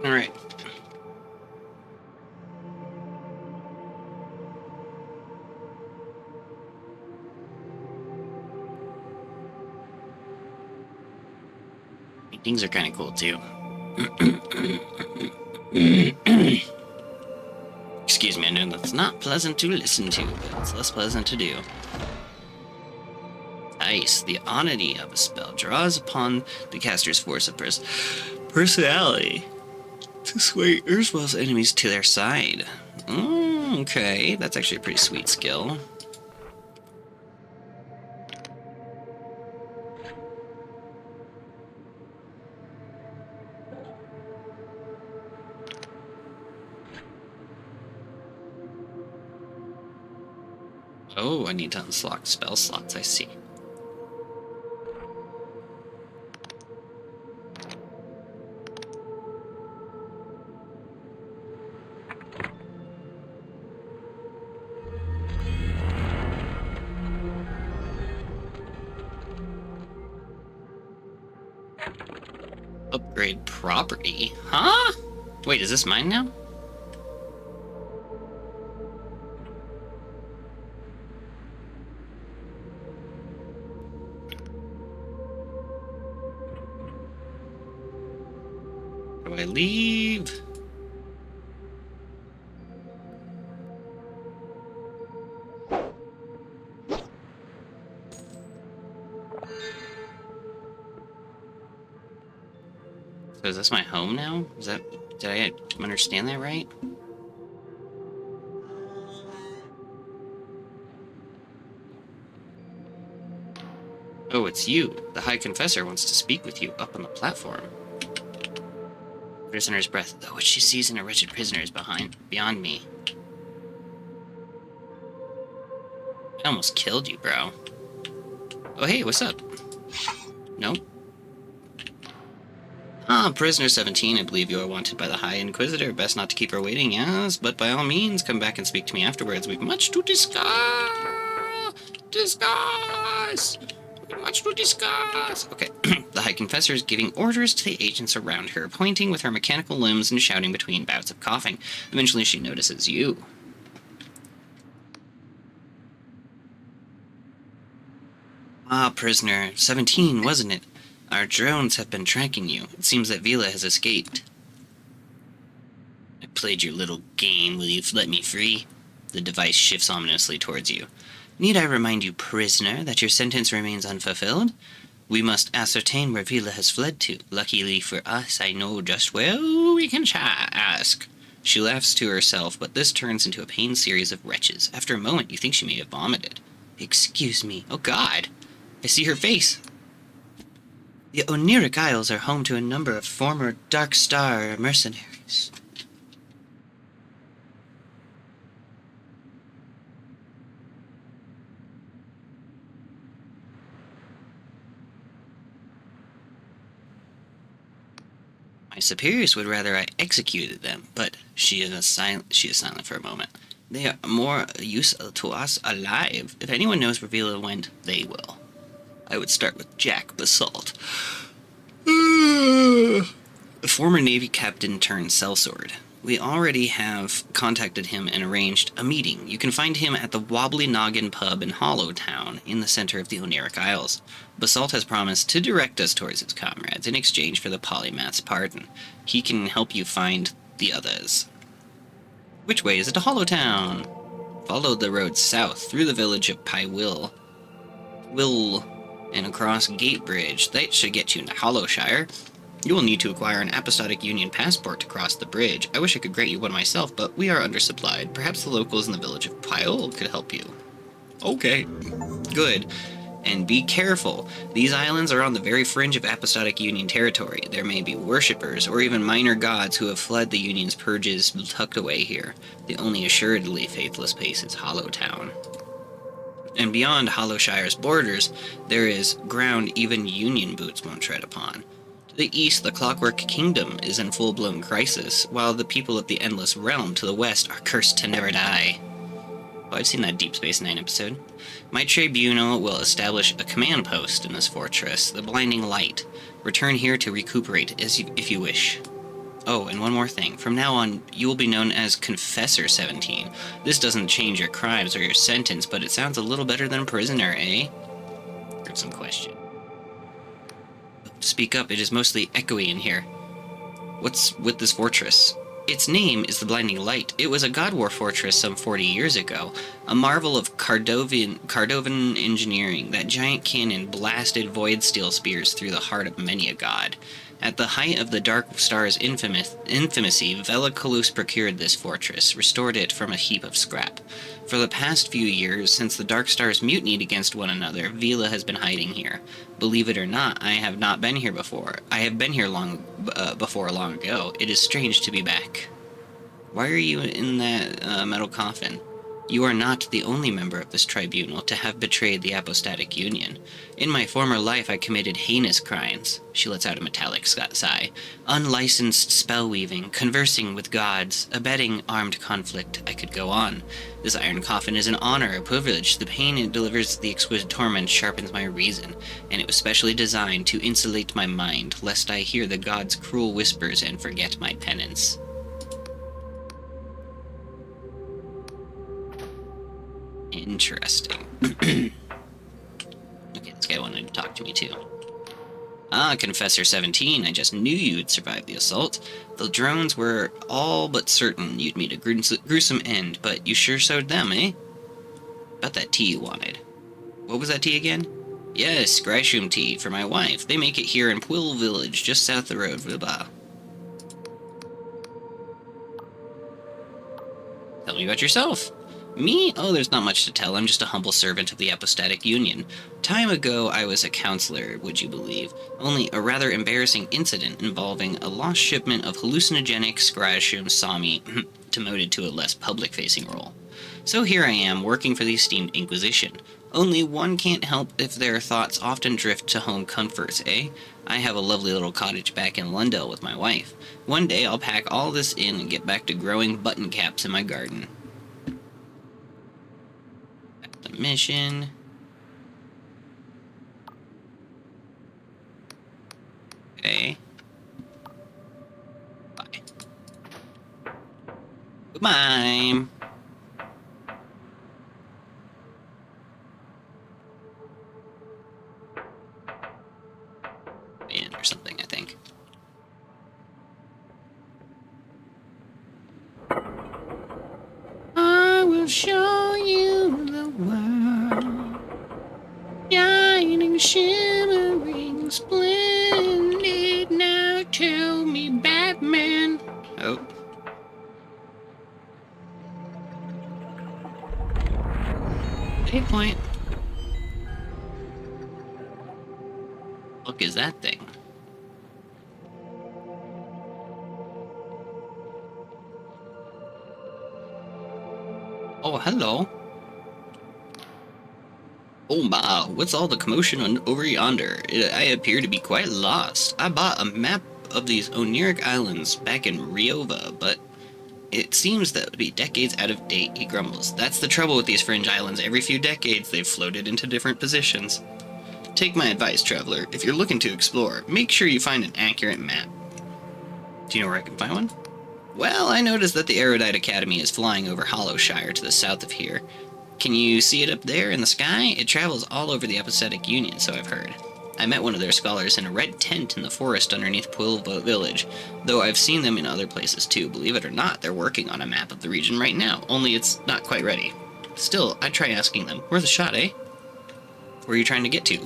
Alright. Things are kind of cool too. Excuse me, I know that's not pleasant to listen to, but it's less pleasant to do. Ice, the oddity of a spell, draws upon the caster's force of personality to sway Urswell's enemies to their side. Okay, that's actually a pretty sweet skill. Oh, I need to unlock spell slots, I see. Upgrade property? Huh? Wait, is this mine now? Do I leave? So is this my home now? Is that... did I understand that right? Oh, it's you. The High Confessor wants to speak with you up on the platform. Prisoner's breath. Though what she sees in a wretched prisoner is beyond me. I almost killed you, bro. Oh, hey, what's up? Nope. Ah, prisoner 17, I believe you are wanted by the High Inquisitor. Best not to keep her waiting, yes, but by all means, come back and speak to me afterwards. We've much to discuss! Discuss! We've much to discuss! Okay, the High Confessor is giving orders to the agents around her, pointing with her mechanical limbs and shouting between bouts of coughing. Eventually, she notices you. Ah, prisoner 17, wasn't it? Our drones have been tracking you. It seems that Vila has escaped. I played your little game. Will you let me free? The device shifts ominously towards you. Need I remind you, prisoner, that your sentence remains unfulfilled? We must ascertain where Vila has fled to. Luckily for us, I know just where we can ask. She laughs to herself, but this turns into a pained series of retches. After a moment, you think she may have vomited. Excuse me. Oh, God. I see her face. The Oniric Isles are home to a number of former Dark Star mercenaries. My superiors would rather I executed them, but she is silent for a moment. They are more use to us alive. If anyone knows where Vila went, they will. I would start with Jack Basalt. A former Navy captain turned sellsword. We already have contacted him and arranged a meeting. You can find him at the Wobbly Noggin pub in Hollowtown, in the center of the Oniric Isles. Basalt has promised to direct us towards his comrades in exchange for the polymath's pardon. He can help you find the others. Which way is it to Hollowtown? Follow the road south through the village of Pywill. And across Gatebridge. That should get you into Hollowshire. You will need to acquire an Apostolic Union passport to cross the bridge. I wish I could grant you one myself, but we are undersupplied. Perhaps the locals in the village of Pywill could help you. Okay. Good. And be careful. These islands are on the very fringe of Apostolic Union territory. There may be worshippers, or even minor gods who have fled the Union's purges tucked away here. The only assuredly faithless place is Hollowtown. And beyond Hollowshire's borders, there is ground even Union boots won't tread upon. To the east, the Clockwork Kingdom is in full-blown crisis, while the people of the Endless Realm to the west are cursed to never die. Oh, I've seen that Deep Space Nine episode. My tribunal will establish a command post in this fortress, the Blinding Light. Return here to recuperate if you wish. Oh, and one more thing. From now on, you will be known as Confessor 17. This doesn't change your crimes or your sentence, but it sounds a little better than prisoner, eh? Heard some question. Speak up, it is mostly echoey in here. What's with this fortress? Its name is the Blinding Light. It was a God War fortress some 40 years ago, a marvel of Cardovan engineering. That giant cannon blasted void steel spears through the heart of many a god. At the height of the Dark Star's infamousy, Velocalus procured this fortress, restored it from a heap of scrap. For the past few years, since the Dark Stars mutinied against one another, Vila has been hiding here. Believe it or not, I have not been here before. I have been here long ago. It is strange to be back. Why are you in that metal coffin? You are not the only member of this tribunal to have betrayed the Apostatic Union. In my former life, I committed heinous crimes. She lets out a metallic sigh. Unlicensed spell-weaving, conversing with gods, abetting armed conflict. I could go on. This iron coffin is an honor, a privilege. The pain it delivers, the exquisite torment sharpens my reason, and it was specially designed to insulate my mind, lest I hear the gods' cruel whispers and forget my penance. Interesting. Okay, this guy wanted to talk to me too. Ah, Confessor 17, I just knew you'd survive the assault. The drones were all but certain you'd meet a gruesome end, but you sure showed them, eh? About that tea you wanted. What was that tea again? Yes, Grisham tea for my wife. They make it here in Pwill Village, just south the road, blah. Tell me about yourself. Me? Oh, there's not much to tell. I'm just a humble servant of the Apostatic Union. Time ago, I was a counselor, would you believe? Only a rather embarrassing incident involving a lost shipment of hallucinogenic Grisham saw me demoted to a less public-facing role. So here I am, working for the esteemed Inquisition. Only one can't help if their thoughts often drift to home comforts, eh? I have a lovely little cottage back in Lundell with my wife. One day I'll pack all this in and get back to growing button caps in my garden. Back to mission. Okay. Bye. Goodbye. In or something, I think. I will show you the world, shining, shimmering, splendid. Now tell me, Batman. Oh. Hey, point. Look, is that thing? Oh, hello. Oh my, what's all the commotion over yonder? I appear to be quite lost. I bought a map of these Oniric Islands back in Riova, but it seems that would be decades out of date, he grumbles. That's the trouble with these fringe islands. Every few decades, they've floated into different positions. Take my advice, traveler. If you're looking to explore, make sure you find an accurate map. Do you know where I can find one? Well, I noticed that the Erudite Academy is flying over Hollowshire to the south of here. Can you see it up there in the sky? It travels all over the Apathetic Union, so I've heard. I met one of their scholars in a red tent in the forest underneath Quill Village, though I've seen them in other places too. Believe it or not, they're working on a map of the region right now, only it's not quite ready. Still, I'd try asking them. Worth a shot, eh? Where are you trying to get to?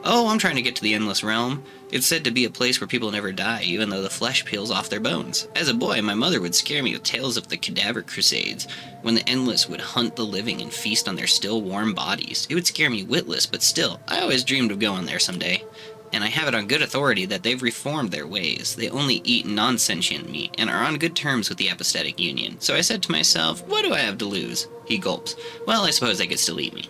Oh, I'm trying to get to the Endless Realm. It's said to be a place where people never die, even though the flesh peels off their bones. As a boy, my mother would scare me with tales of the Cadaver Crusades, when the Endless would hunt the living and feast on their still warm bodies. It would scare me witless, but still, I always dreamed of going there someday. And I have it on good authority that they've reformed their ways. They only eat non-sentient meat, and are on good terms with the Apathetic Union. So I said to myself, what do I have to lose? He gulps. Well, I suppose they could still eat me.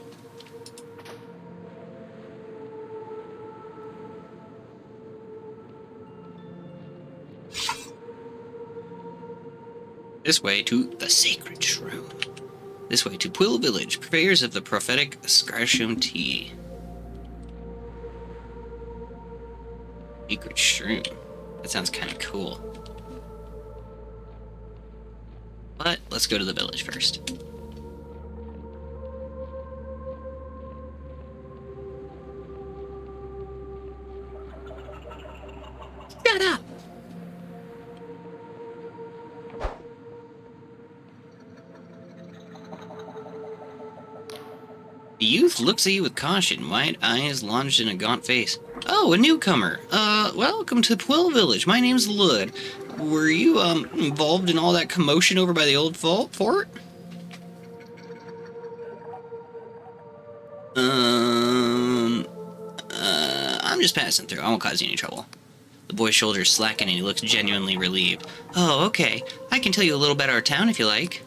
This way to the Sacred Shroom. This way to Quill Village, purveyors of the prophetic Scarshroom tea. Sacred Shroom. That sounds kind of cool. But let's go to the village first. Shut up! The youth looks at you with caution, wide eyes lodged in a gaunt face. Oh, a newcomer. Welcome to Quill Village. My name's Lud. Were you, involved in all that commotion over by the old fort? I'm just passing through. I won't cause you any trouble. The boy's shoulders slacken and he looks genuinely relieved. Oh, okay. I can tell you a little about our town if you like.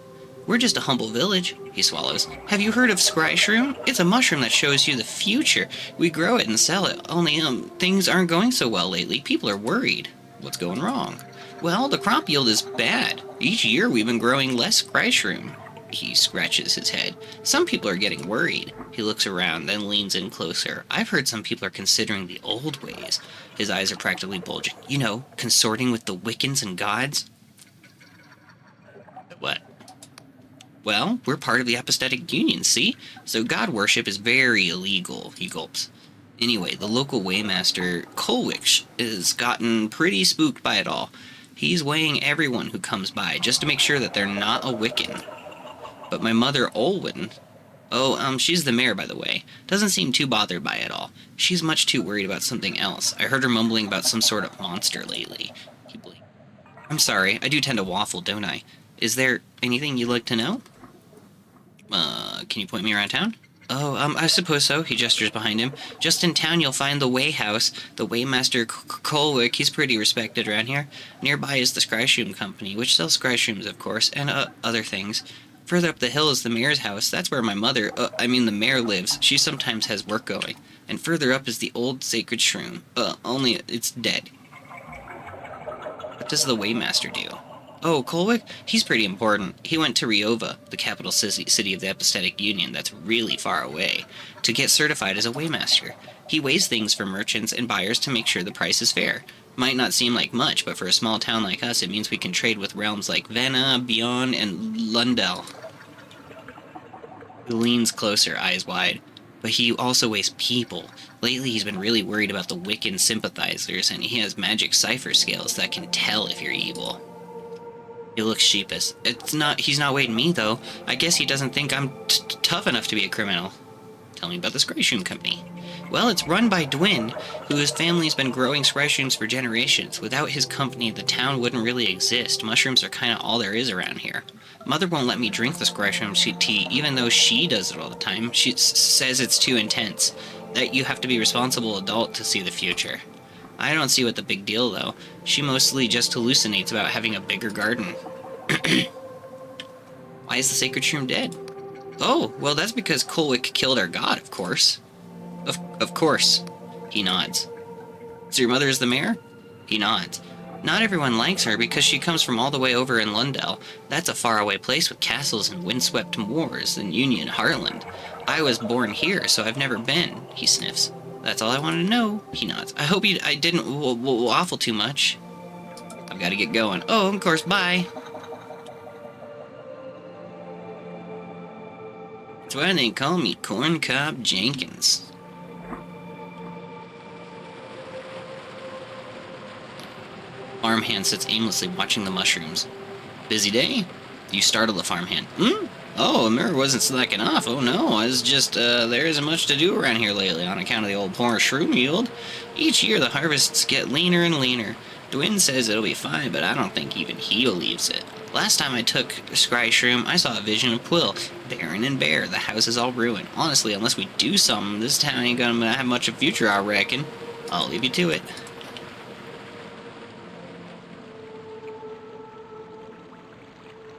We're just a humble village, he swallows. Have you heard of Scryshroom? It's a mushroom that shows you the future. We grow it and sell it, only, things aren't going so well lately. People are worried. What's going wrong? Well, the crop yield is bad. Each year we've been growing less Scryshroom. He scratches his head. Some people are getting worried. He looks around, then leans in closer. I've heard some people are considering the old ways. His eyes are practically bulging. You know, consorting with the Wiccans and gods. What? Well, we're part of the Apathetic Union, see? So god worship is very illegal, he gulps. Anyway, the local waymaster, Colwick, has gotten pretty spooked by it all. He's weighing everyone who comes by, just to make sure that they're not a Wiccan. But my mother, Olwen... she's the mayor, by the way. Doesn't seem too bothered by it all. She's much too worried about something else. I heard her mumbling about some sort of monster lately. I'm sorry, I do tend to waffle, don't I? Is there anything you'd like to know? Can you point me around town? Oh, I suppose so, he gestures behind him. Just in town you'll find the Way House, the Waymaster Colwick, he's pretty respected around here. Nearby is the Scryshroom Company, which sells Scryshrooms, of course, and other things. Further up the hill is the mayor's house. That's where my mother, the mayor lives. She sometimes has work going. And further up is the old sacred shroom. Only it's dead. What does the Waymaster do? Oh, Colwick? He's pretty important. He went to Riova, the capital city of the Epistatic Union that's really far away, to get certified as a Waymaster. He weighs things for merchants and buyers to make sure the price is fair. Might not seem like much, but for a small town like us, it means we can trade with realms like Venna, Beyond, and Lundell. He leans closer, eyes wide. But he also weighs people. Lately, he's been really worried about the Wiccan sympathizers, and he has magic cipher scales that can tell if you're evil. He looks sheepish. He's not weighing me, though. I guess he doesn't think I'm tough enough to be a criminal. Tell me about the Scryshroom Company. Well, it's run by Dwin, whose family's been growing Scryshrooms for generations. Without his company, the town wouldn't really exist. Mushrooms are kinda all there is around here. Mother won't let me drink the Scryshroom tea, even though she does it all the time. She says it's too intense, that you have to be a responsible adult to see the future. I don't see what the big deal, though. She mostly just hallucinates about having a bigger garden. Why is the sacred shroom dead? Oh, well, that's because Colwick killed our god, of course. Of course. He nods. So your mother is the mayor? He nods. Not everyone likes her because she comes from all the way over in Lundell. That's a faraway place with castles and windswept moors and Union Heartland. I was born here, so I've never been, he sniffs. That's all I wanted to know, he nods. I hope I didn't waffle too much. I've got to get going. Oh, of course, bye. That's why they call me Corncob Jenkins. Farmhand sits aimlessly watching the mushrooms. Busy day? You startle the farmhand. Oh, the mirror wasn't slacking off. Oh no, it's just, there isn't much to do around here lately on account of the old poor shroom yield. Each year the harvests get leaner and leaner. Dwin says it'll be fine, but I don't think even he believes it. Last time I took Scryshroom, I saw a vision of Quill, barren and bare. The house is all ruined. Honestly, unless we do something, this town ain't gonna have much of a future, I reckon. I'll leave you to it.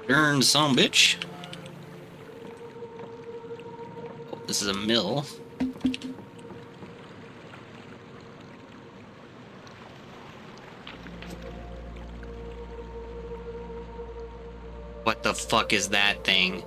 Darn son bitch. Oh, this is a mill. What the fuck is that thing?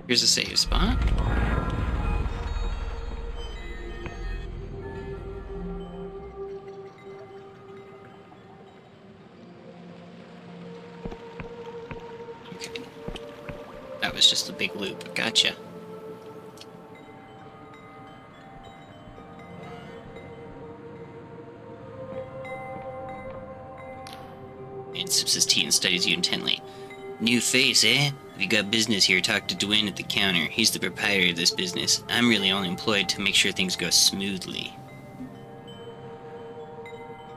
Here's a save spot. Okay. That was just a big loop. Gotcha. And sips his tea and studies you intently. New face, eh? If you got business here, talk to Dwayne at the counter. He's the proprietor of this business. I'm really only employed to make sure things go smoothly.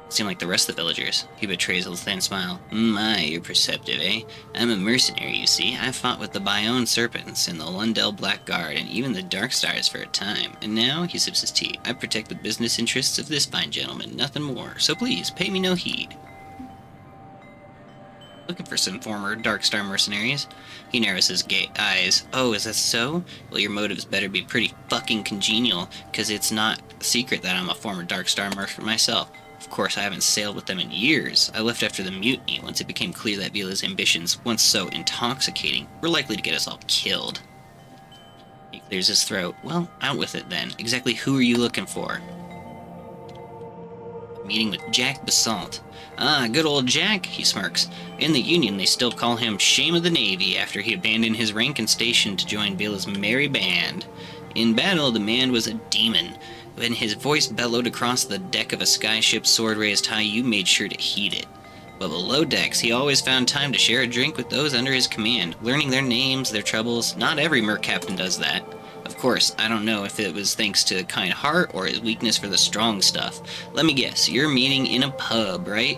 Seem like the rest of the villagers. He betrays a thin smile. My, you're perceptive, eh? I'm a mercenary, you see. I fought with the Bayonne Serpents and the Lundell Black Guard and even the Dark Stars for a time. And now, he sips his tea, I protect the business interests of this fine gentleman, nothing more. So please, pay me no heed. Looking for some former Dark Star mercenaries. He narrows his eyes. Oh, is that so? Well, your motives better be pretty fucking congenial, because it's not a secret that I'm a former Dark Star merc myself. Of course, I haven't sailed with them in years. I left after the mutiny, once it became clear that Vila's ambitions, once so intoxicating, were likely to get us all killed. He clears his throat. Well, out with it then. Exactly who are you looking for? Meeting with Jack Basalt. Ah, good old Jack, he smirks. In the Union, they still call him Shame of the Navy after he abandoned his rank and station to join Vila's merry band. In battle, the man was a demon. When his voice bellowed across the deck of a skyship sword raised high, you made sure to heed it. But below decks, he always found time to share a drink with those under his command, learning their names, their troubles. Not every merc captain does that. Of course, I don't know if it was thanks to a kind heart or his weakness for the strong stuff. Let me guess, you're meeting in a pub, right?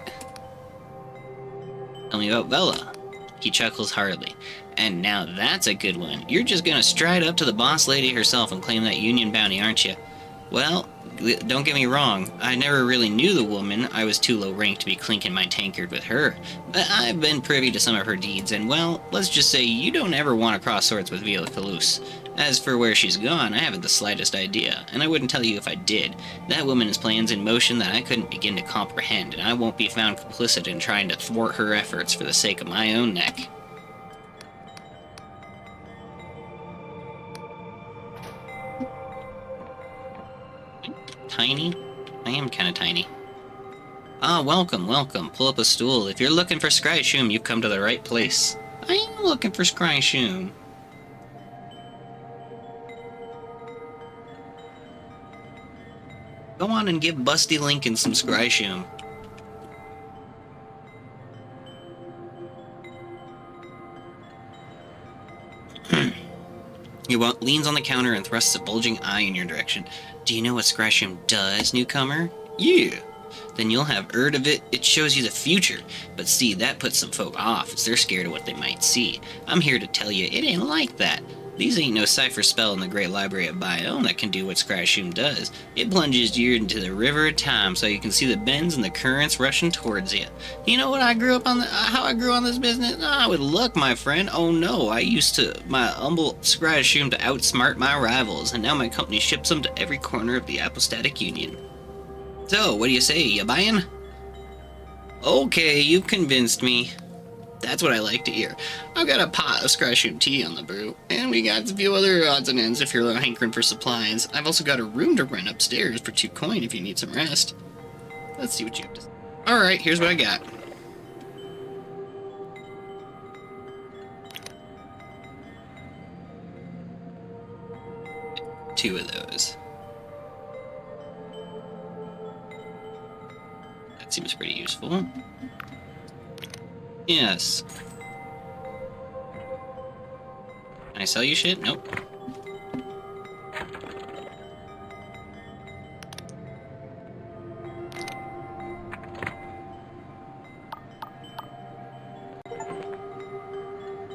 Tell me about Bella. He chuckles heartily. And now that's a good one. You're just gonna stride up to the boss lady herself and claim that union bounty, aren't you? Well, don't get me wrong. I never really knew the woman. I was too low ranked to be clinking my tankard with her. But I've been privy to some of her deeds, and well, let's just say you don't ever want to cross swords with Viola Calus. As for where she's gone, I haven't the slightest idea, and I wouldn't tell you if I did. That woman has plans in motion that I couldn't begin to comprehend, and I won't be found complicit in trying to thwart her efforts for the sake of my own neck. Tiny? I am kind of tiny. Ah, welcome, welcome. Pull up a stool. If you're looking for Skryshum, you've come to the right place. I am looking for Skryshum. Go on and give Busty Lincoln some Skryshum. He leans on the counter and thrusts a bulging eye in your direction. Do you know what Skryshum does, newcomer? Yeah. Then you'll have heard of it. It shows you the future. But see, that puts some folk off, as they're scared of what they might see. I'm here to tell you, it ain't like that. These ain't no cipher spell in the Great Library of Biome that can do what Skryshum does. It plunges you into the river of time so you can see the bends and the currents rushing towards you. You know what I grew up on? How I grew on this business? Ah, with luck, my friend. Oh no, I used my humble Skryshum to outsmart my rivals, and now my company ships them to every corner of the Apostatic Union. So, what do you say? You buying? Okay, you've convinced me. That's what I like to hear. I've got a pot of Skryshum tea on the brew, and we got a few other odds and ends if you're hankering for supplies. I've also got a room to rent upstairs for 2 coin if you need some rest. Let's see what you have to say. Alright, here's what I got. Two of those. That seems pretty useful. Yes. Can I sell you shit? Nope.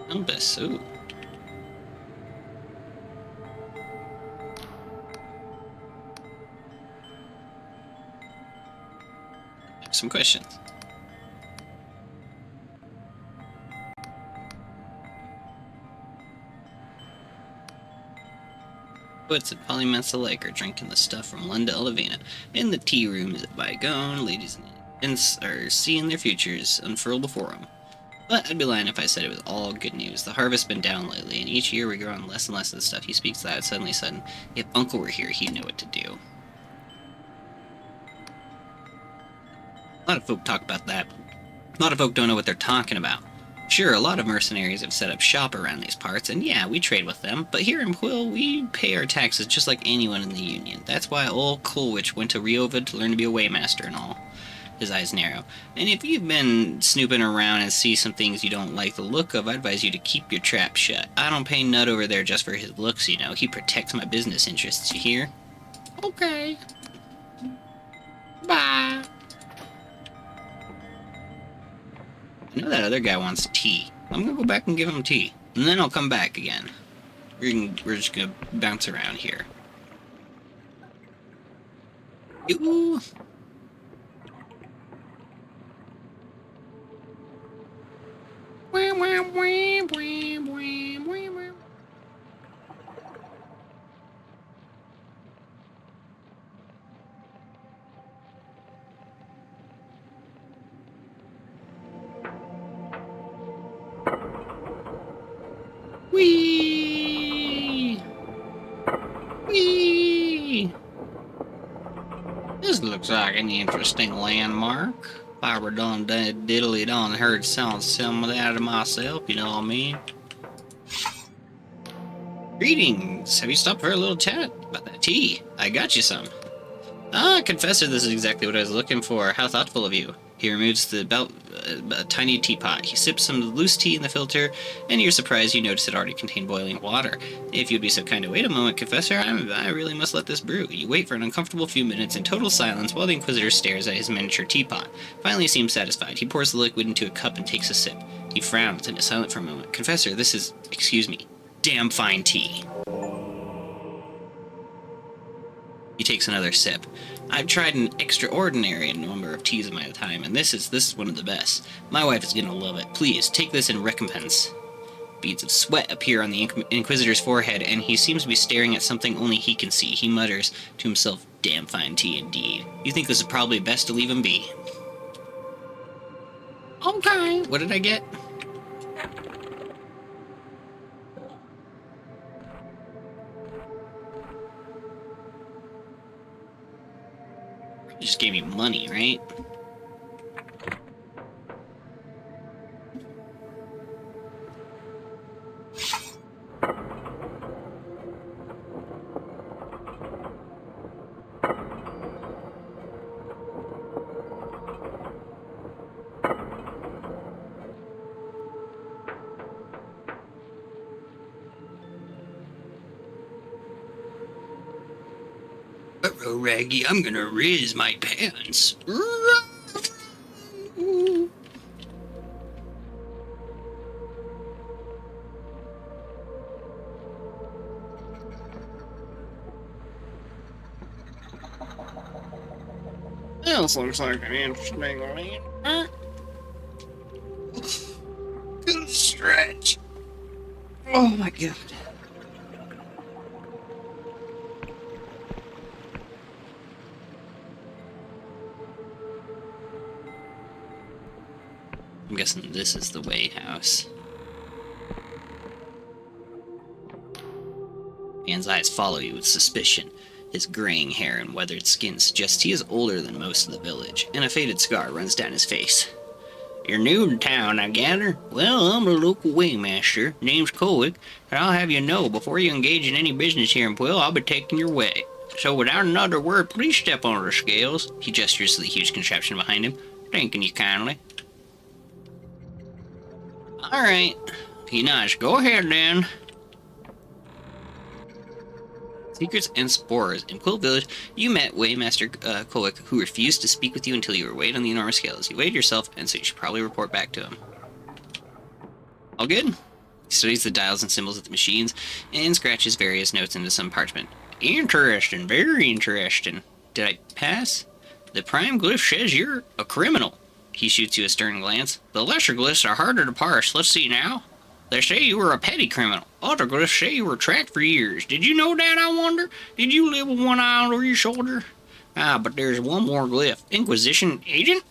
Compass, ooh. I have some questions. Poets at Polymensa Lake are drinking the stuff from Lunda Olivina. In the tea rooms at Bygone, ladies and gents are seeing their futures unfurl before them. But I'd be lying if I said it was all good news. The harvest's been down lately, and each year we grow on less and less of the stuff he speaks that suddenly sudden. If Uncle were here, he'd know what to do. A lot of folk talk about that. A lot of folk don't know what they're talking about. Sure, a lot of mercenaries have set up shop around these parts, and yeah, we trade with them, but here in Quill, we pay our taxes just like anyone in the Union. That's why old Coolwich went to Riovid to learn to be a waymaster and all. His eyes narrow. And if you've been snooping around and see some things you don't like the look of, I advise you to keep your trap shut. I don't pay Nut over there just for his looks, you know. He protects my business interests, you hear? Okay. Bye. I know that other guy wants tea. I'm gonna go back and give him tea. And then I'll come back again. We're just gonna bounce around here. Ooh. Whee! Whee! This looks like an interesting landmark. If I were done diddly done heard some of that out of myself, you know what I mean? Greetings! Have you stopped for a little chat about that tea? I got you some. Ah, Confessor, this is exactly what I was looking for. How thoughtful of you. He removes the a tiny teapot. He sips some of the loose tea in the filter, and to your surprise, you notice it already contained boiling water. If you'd be so kind to wait a moment, Confessor, I really must let this brew. You wait for an uncomfortable few minutes in total silence while the Inquisitor stares at his miniature teapot. Finally, he seems satisfied. He pours the liquid into a cup and takes a sip. He frowns and is silent for a moment. Confessor, this is, excuse me, damn fine tea. He takes another sip. I've tried an extraordinary number of teas in my time, and this is one of the best. My wife is gonna love it. Please, take this in recompense. Beads of sweat appear on the Inquisitor's forehead, and he seems to be staring at something only he can see. He mutters to himself, damn fine tea indeed. You think this is probably best to leave him be. Okay. What did I get? You just gave me money, right? Uh-oh, Raggy, I'm gonna riz my pants. This looks like an interesting one. Good stretch. Oh my god. I'm guessing this is the Way House. Man's eyes follow you with suspicion. His graying hair and weathered skin suggests he is older than most of the village, and a faded scar runs down his face. You're new to town, I gather? Well, I'm a local waymaster. Name's Kowick, and I'll have you know, before you engage in any business here in Quill, I'll be taking your way. So without another word, please step on the scales. He gestures to the huge contraption behind him. Thanking you kindly. Alright. He nods. Go ahead, then. Secrets and Spores. In Quill Village, you met Waymaster Kowick, who refused to speak with you until you were weighed on the enormous scales. You weighed yourself, and so you should probably report back to him. All good? He studies the dials and symbols of the machines, and scratches various notes into some parchment. Interesting, very interesting. Did I pass? The prime glyph says you're a criminal. He shoots you a stern glance. The lesser glyphs are harder to parse. Let's see now. They say you were a petty criminal. Other glyphs say you were tracked for years. Did you know that, I wonder? Did you live with one eye over your shoulder? Ah, but there's one more glyph. Inquisition agent?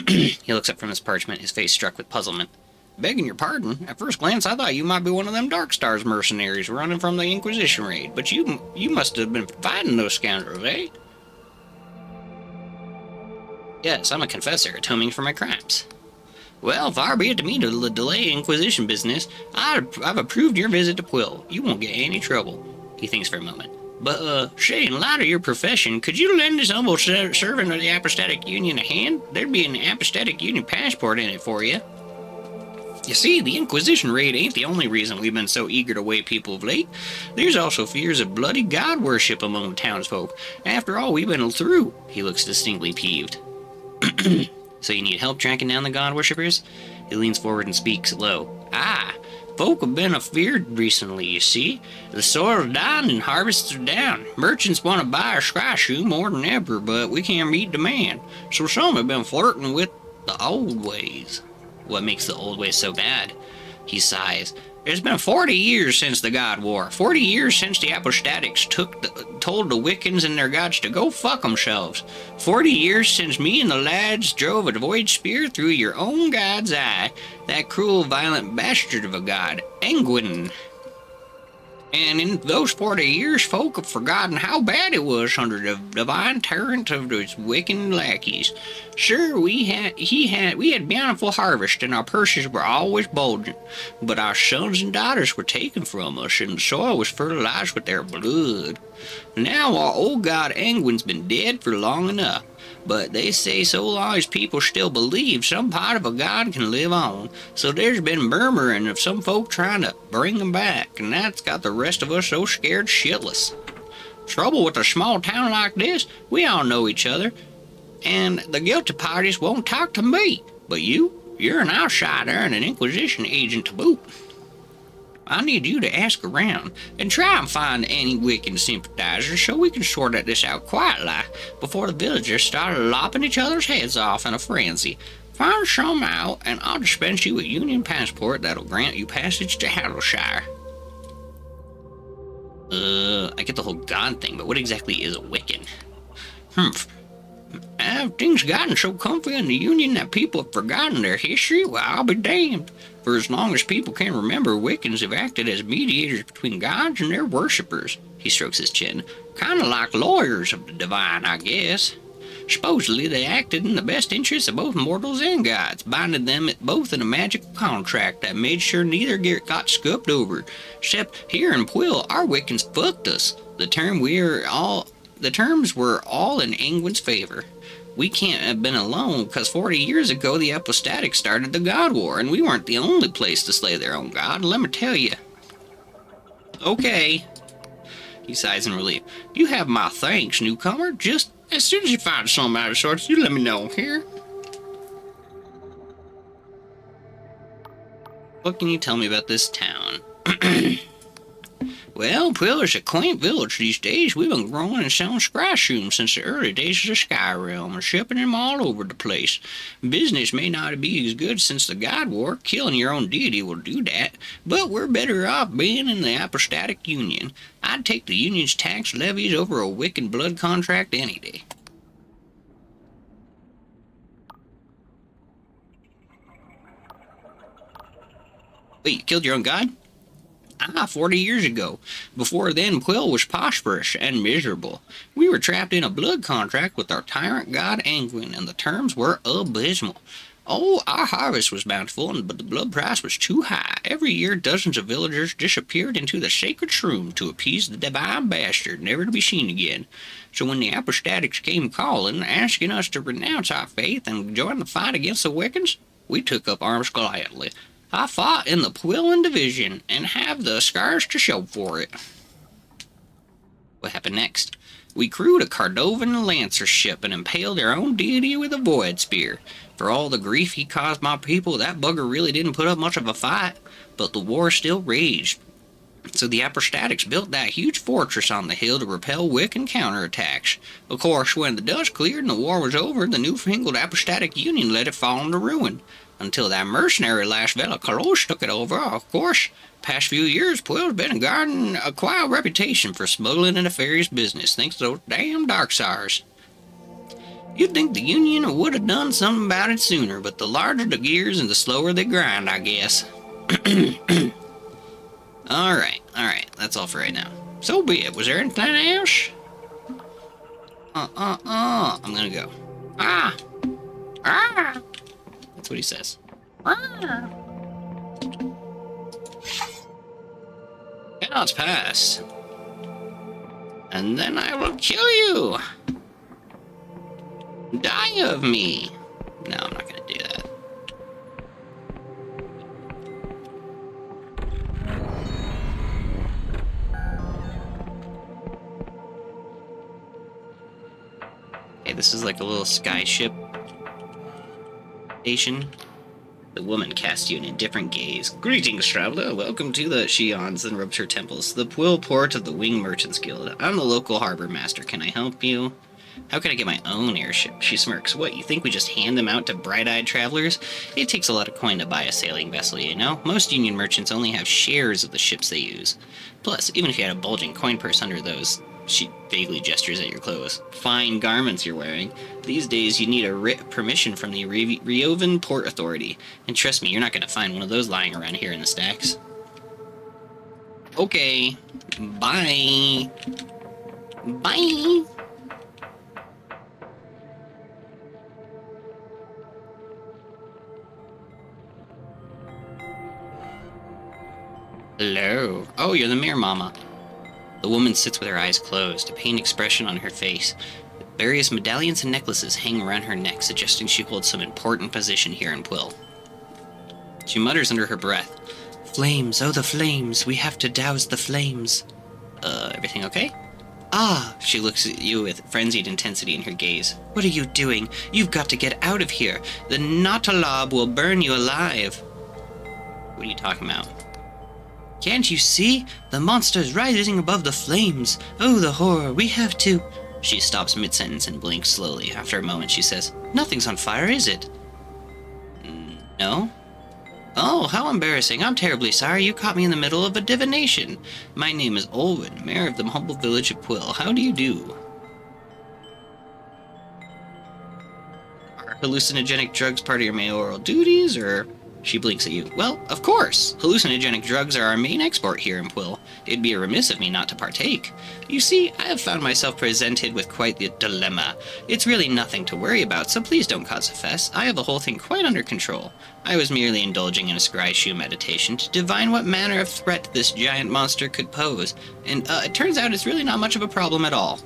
He looks up from his parchment, his face struck with puzzlement. Begging your pardon, at first glance I thought you might be one of them Dark Stars mercenaries running from the Inquisition raid, but you must have been fighting those scoundrels, eh? Yes, I'm a confessor, atoning for my crimes. Well, far be it to me to delay Inquisition business. I've approved your visit to Quill. You won't get any trouble. He thinks for a moment. But, Shay, in light of your profession, could you lend this humble servant of the Apostatic Union a hand? There'd be an Apostatic Union passport in it for you. You see, the Inquisition raid ain't the only reason we've been so eager to weigh people of late. There's also fears of bloody god worship among the townsfolk. After all we've been through, he looks distinctly peeved. So you need help tracking down the god worshippers? He leans forward and speaks low. Ah, folk have been afeared recently, you see. The soil's dying and harvests are down. Merchants want to buy our sky shoe more than ever, but we can't meet demand. So some have been flirting with the old ways. What makes the old ways so bad? He sighs. It's been 40 years since the God War. 40 years since the Apostatics told the Wiccans and their gods to go fuck themselves. 40 years since me and the lads drove a void spear through your own god's eye. That cruel, violent bastard of a god, Engwin. And in those 40 years, folk have forgotten how bad it was under the divine tyrant of those Wiccan lackeys. Sure, we had bountiful harvest, and our purses were always bulging, but our sons and daughters were taken from us, and the soil was fertilized with their blood. Now our old god Engwin's been dead for long enough. But they say so long as people still believe, some part of a god can live on. So there's been murmuring of some folk trying to bring them back, and that's got the rest of us so scared shitless. Trouble with a small town like this, we all know each other, and the guilty parties won't talk to me. But you're an outsider and an Inquisition agent to boot. I need you to ask around and try and find any Wiccan sympathizers so we can sort this out quietly before the villagers start lopping each other's heads off in a frenzy. Find some out and I'll dispense you a Union passport that'll grant you passage to Haddleshire. I get the whole god thing, but what exactly is a Wiccan? Humph. Have things gotten so comfy in the Union that people have forgotten their history? Well, I'll be damned. For as long as people can remember, Wiccans have acted as mediators between gods and their worshippers. He strokes his chin. Kinda like lawyers of the divine, I guess. Supposedly they acted in the best interests of both mortals and gods, binding them both in a magical contract that made sure neither got scooped over. Except here in Quill, our Wiccans fucked us. The terms were all in England's favor. We can't have been alone, because 40 years ago the Apostatic started the God War, and we weren't the only place to slay their own god, let me tell you. Okay. He sighs in relief. You have my thanks, newcomer. Just as soon as you find something out of sorts, you let me know, here? What can you tell me about this town? Well, Priller's a quaint village these days. We've been growing and selling scry since the early days of the Skyrealm and shipping them all over the place. Business may not be as good since the God War. Killing your own deity will do that, but we're better off being in the Apostatic Union. I'd take the Union's tax levies over a Wiccan blood contract any day. Wait, you killed your own god? 40 years ago. Before then, Quill was prosperous and miserable. We were trapped in a blood contract with our tyrant god Angwin, and the terms were abysmal. Oh, our harvest was bountiful, but the blood price was too high. Every year, dozens of villagers disappeared into the sacred shroom to appease the divine bastard, never to be seen again. So when the Apostatics came calling, asking us to renounce our faith and join the fight against the Wiccans, we took up arms gladly. I fought in the Pwillin Division, and have the scars to show for it. What happened next? We crewed a Cardovan Lancer ship and impaled our own deity with a void spear. For all the grief he caused my people, that bugger really didn't put up much of a fight, but the war still raged. So the Apostatics built that huge fortress on the hill to repel Wiccan counterattacks. Of course, when the dust cleared and the war was over, the newfangled Apostatic Union let it fall into ruin. Until that mercenary lash Vela Kalos took it over, of course. Past few years, Puel's been guarding a quiet reputation for smuggling and nefarious business, thanks to those damn Darksars. You'd think the Union would have done something about it sooner, but the larger the gears and the slower they grind, I guess. Alright, that's all for right now. So be it. Was there anything else? I'm gonna go. Ah! That's what he says. Cannot pass. And then I will kill you. Die of me. No, I'm not gonna do that. Okay, this is like a little sky ship station. The woman casts you an indifferent gaze. Greetings, traveler. Welcome to the Shions and rubs her temples. The Pwill port of the Wing Merchants Guild. I'm the local harbor master. Can I help you? How can I get my own airship? She smirks. What, you think we just hand them out to bright-eyed travelers? It takes a lot of coin to buy a sailing vessel, you know? Most Union merchants only have shares of the ships they use. Plus, even if you had a bulging coin purse under those, she vaguely gestures at your clothes, fine garments you're wearing, these days you need a writ permission from the Riovan Port Authority. And trust me, you're not going to find one of those lying around here in the stacks. Okay. Bye. Bye. Hello. Oh, you're the Mirror Mama. The woman sits with her eyes closed, a pained expression on her face. Various medallions and necklaces hang around her neck, suggesting she holds some important position here in Quill. She mutters under her breath, "Flames, oh the flames, we have to douse the flames." Everything okay? Ah, she looks at you with frenzied intensity in her gaze. What are you doing? You've got to get out of here. The Nautalob will burn you alive. What are you talking about? Can't you see? The monster's rising above the flames. Oh, the horror. We have to... She stops mid-sentence and blinks slowly. After a moment, she says, Nothing's on fire, is it? No? Oh, how embarrassing. I'm terribly sorry. You caught me in the middle of a divination. My name is Olwyn, mayor of the humble village of Quill. How do you do? Are hallucinogenic drugs part of your mayoral duties, or... She blinks at you. Well, of course. Hallucinogenic drugs are our main export here in Quill. It'd be remiss of me not to partake. You see, I have found myself presented with quite the dilemma. It's really nothing to worry about, so please don't cause a fuss. I have the whole thing quite under control. I was merely indulging in a scry-shoe meditation to divine what manner of threat this giant monster could pose, and it turns out it's really not much of a problem at all.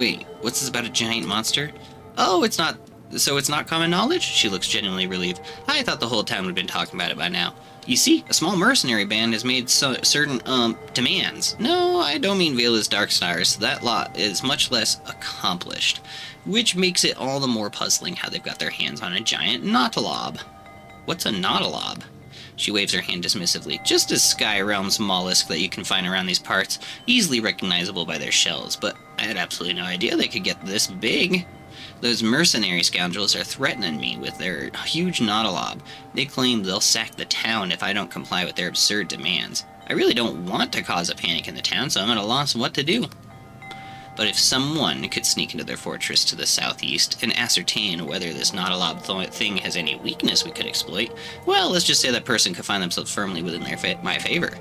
Wait, what's this about a giant monster? Oh, it's not... So it's not common knowledge? She looks genuinely relieved. I thought the whole town would have been talking about it by now. You see, a small mercenary band has made certain, demands. No, I don't mean Vela's Dark Stars. That lot is much less accomplished. Which makes it all the more puzzling how they've got their hands on a giant Nautalob. What's a Nautalob? She waves her hand dismissively. Just a sky realms mollusk that you can find around these parts. Easily recognizable by their shells, but I had absolutely no idea they could get this big. Those mercenary scoundrels are threatening me with their huge Nautalob. They claim they'll sack the town if I don't comply with their absurd demands. I really don't want to cause a panic in the town, so I'm at a loss what to do. But if someone could sneak into their fortress to the southeast and ascertain whether this Nautalob thing has any weakness we could exploit, well, let's just say that person could find themselves firmly within my favor.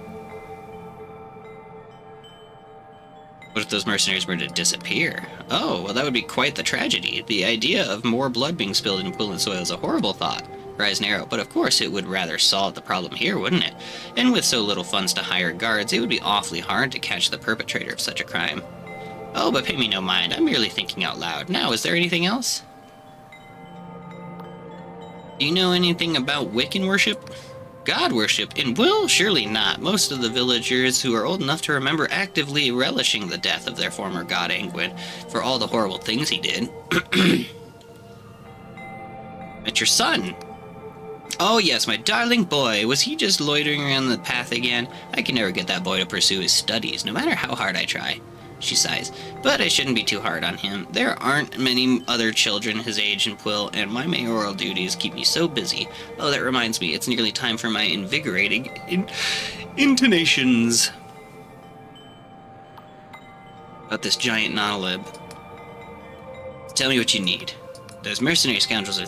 What if those mercenaries were to disappear? Oh, well that would be quite the tragedy. The idea of more blood being spilled in Quillen soil is a horrible thought. Her eyes narrow, but of course it would rather solve the problem here, wouldn't it? And with so little funds to hire guards, it would be awfully hard to catch the perpetrator of such a crime. Oh, but pay me no mind, I'm merely thinking out loud. Now, is there anything else? Do you know anything about Wiccan worship? God worship? In Will? Surely not. Most of the villagers who are old enough to remember actively relishing the death of their former god Angwin for all the horrible things he did. Met your son. Oh yes, my darling boy. Was he just loitering around the path again? I can never get that boy to pursue his studies, no matter how hard I try. She sighs. But I shouldn't be too hard on him. There aren't many other children his age in Quill, and my mayoral duties keep me so busy. Oh, that reminds me, it's nearly time for my invigorating intonations. About this giant Nautalob. Tell me what you need. Those mercenary scoundrels are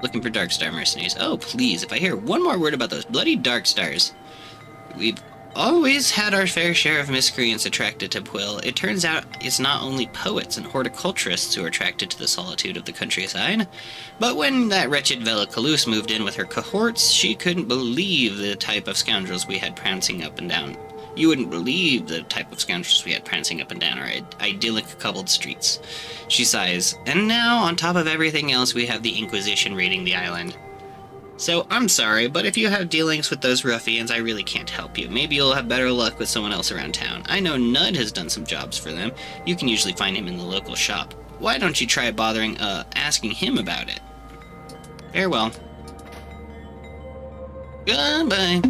Looking for Darkstar mercenaries. Oh, please, if I hear one more word about those bloody Darkstars. We've always had our fair share of miscreants attracted to Quill. It turns out it's not only poets and horticulturists who are attracted to the solitude of the countryside. But when that wretched Vela Kalus moved in with her cohorts, she couldn't believe the type of scoundrels we had prancing up and down. You wouldn't believe the type of scoundrels we had prancing up and down our idyllic cobbled streets. She sighs. And now, on top of everything else, we have the Inquisition raiding the island. So, I'm sorry, but if you have dealings with those ruffians, I really can't help you. Maybe you'll have better luck with someone else around town. I know Nud has done some jobs for them. You can usually find him in the local shop. Why don't you try bothering, asking him about it? Farewell. Goodbye.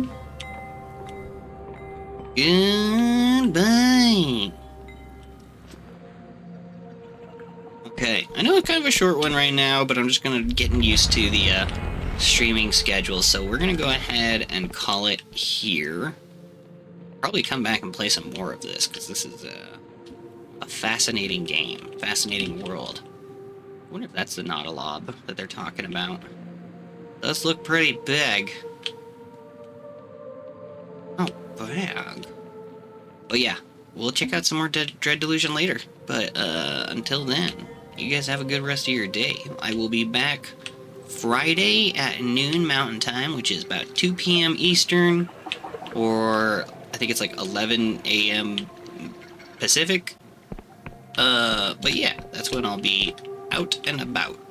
Goodbye. Okay, I know it's kind of a short one right now, but I'm just getting used to the streaming schedule, so we're gonna go ahead and call it here. Probably come back and play some more of this, because this is a fascinating game, fascinating world. I wonder if that's the Nautalob that they're talking about. Does look pretty big. Oh, bag. But yeah, we'll check out some more Dread Delusion later. But until then, you guys have a good rest of your day. I will be back Friday at noon Mountain Time, which is about 2 p.m. Eastern, or I think it's like 11 a.m. Pacific. But yeah, that's when I'll be out and about.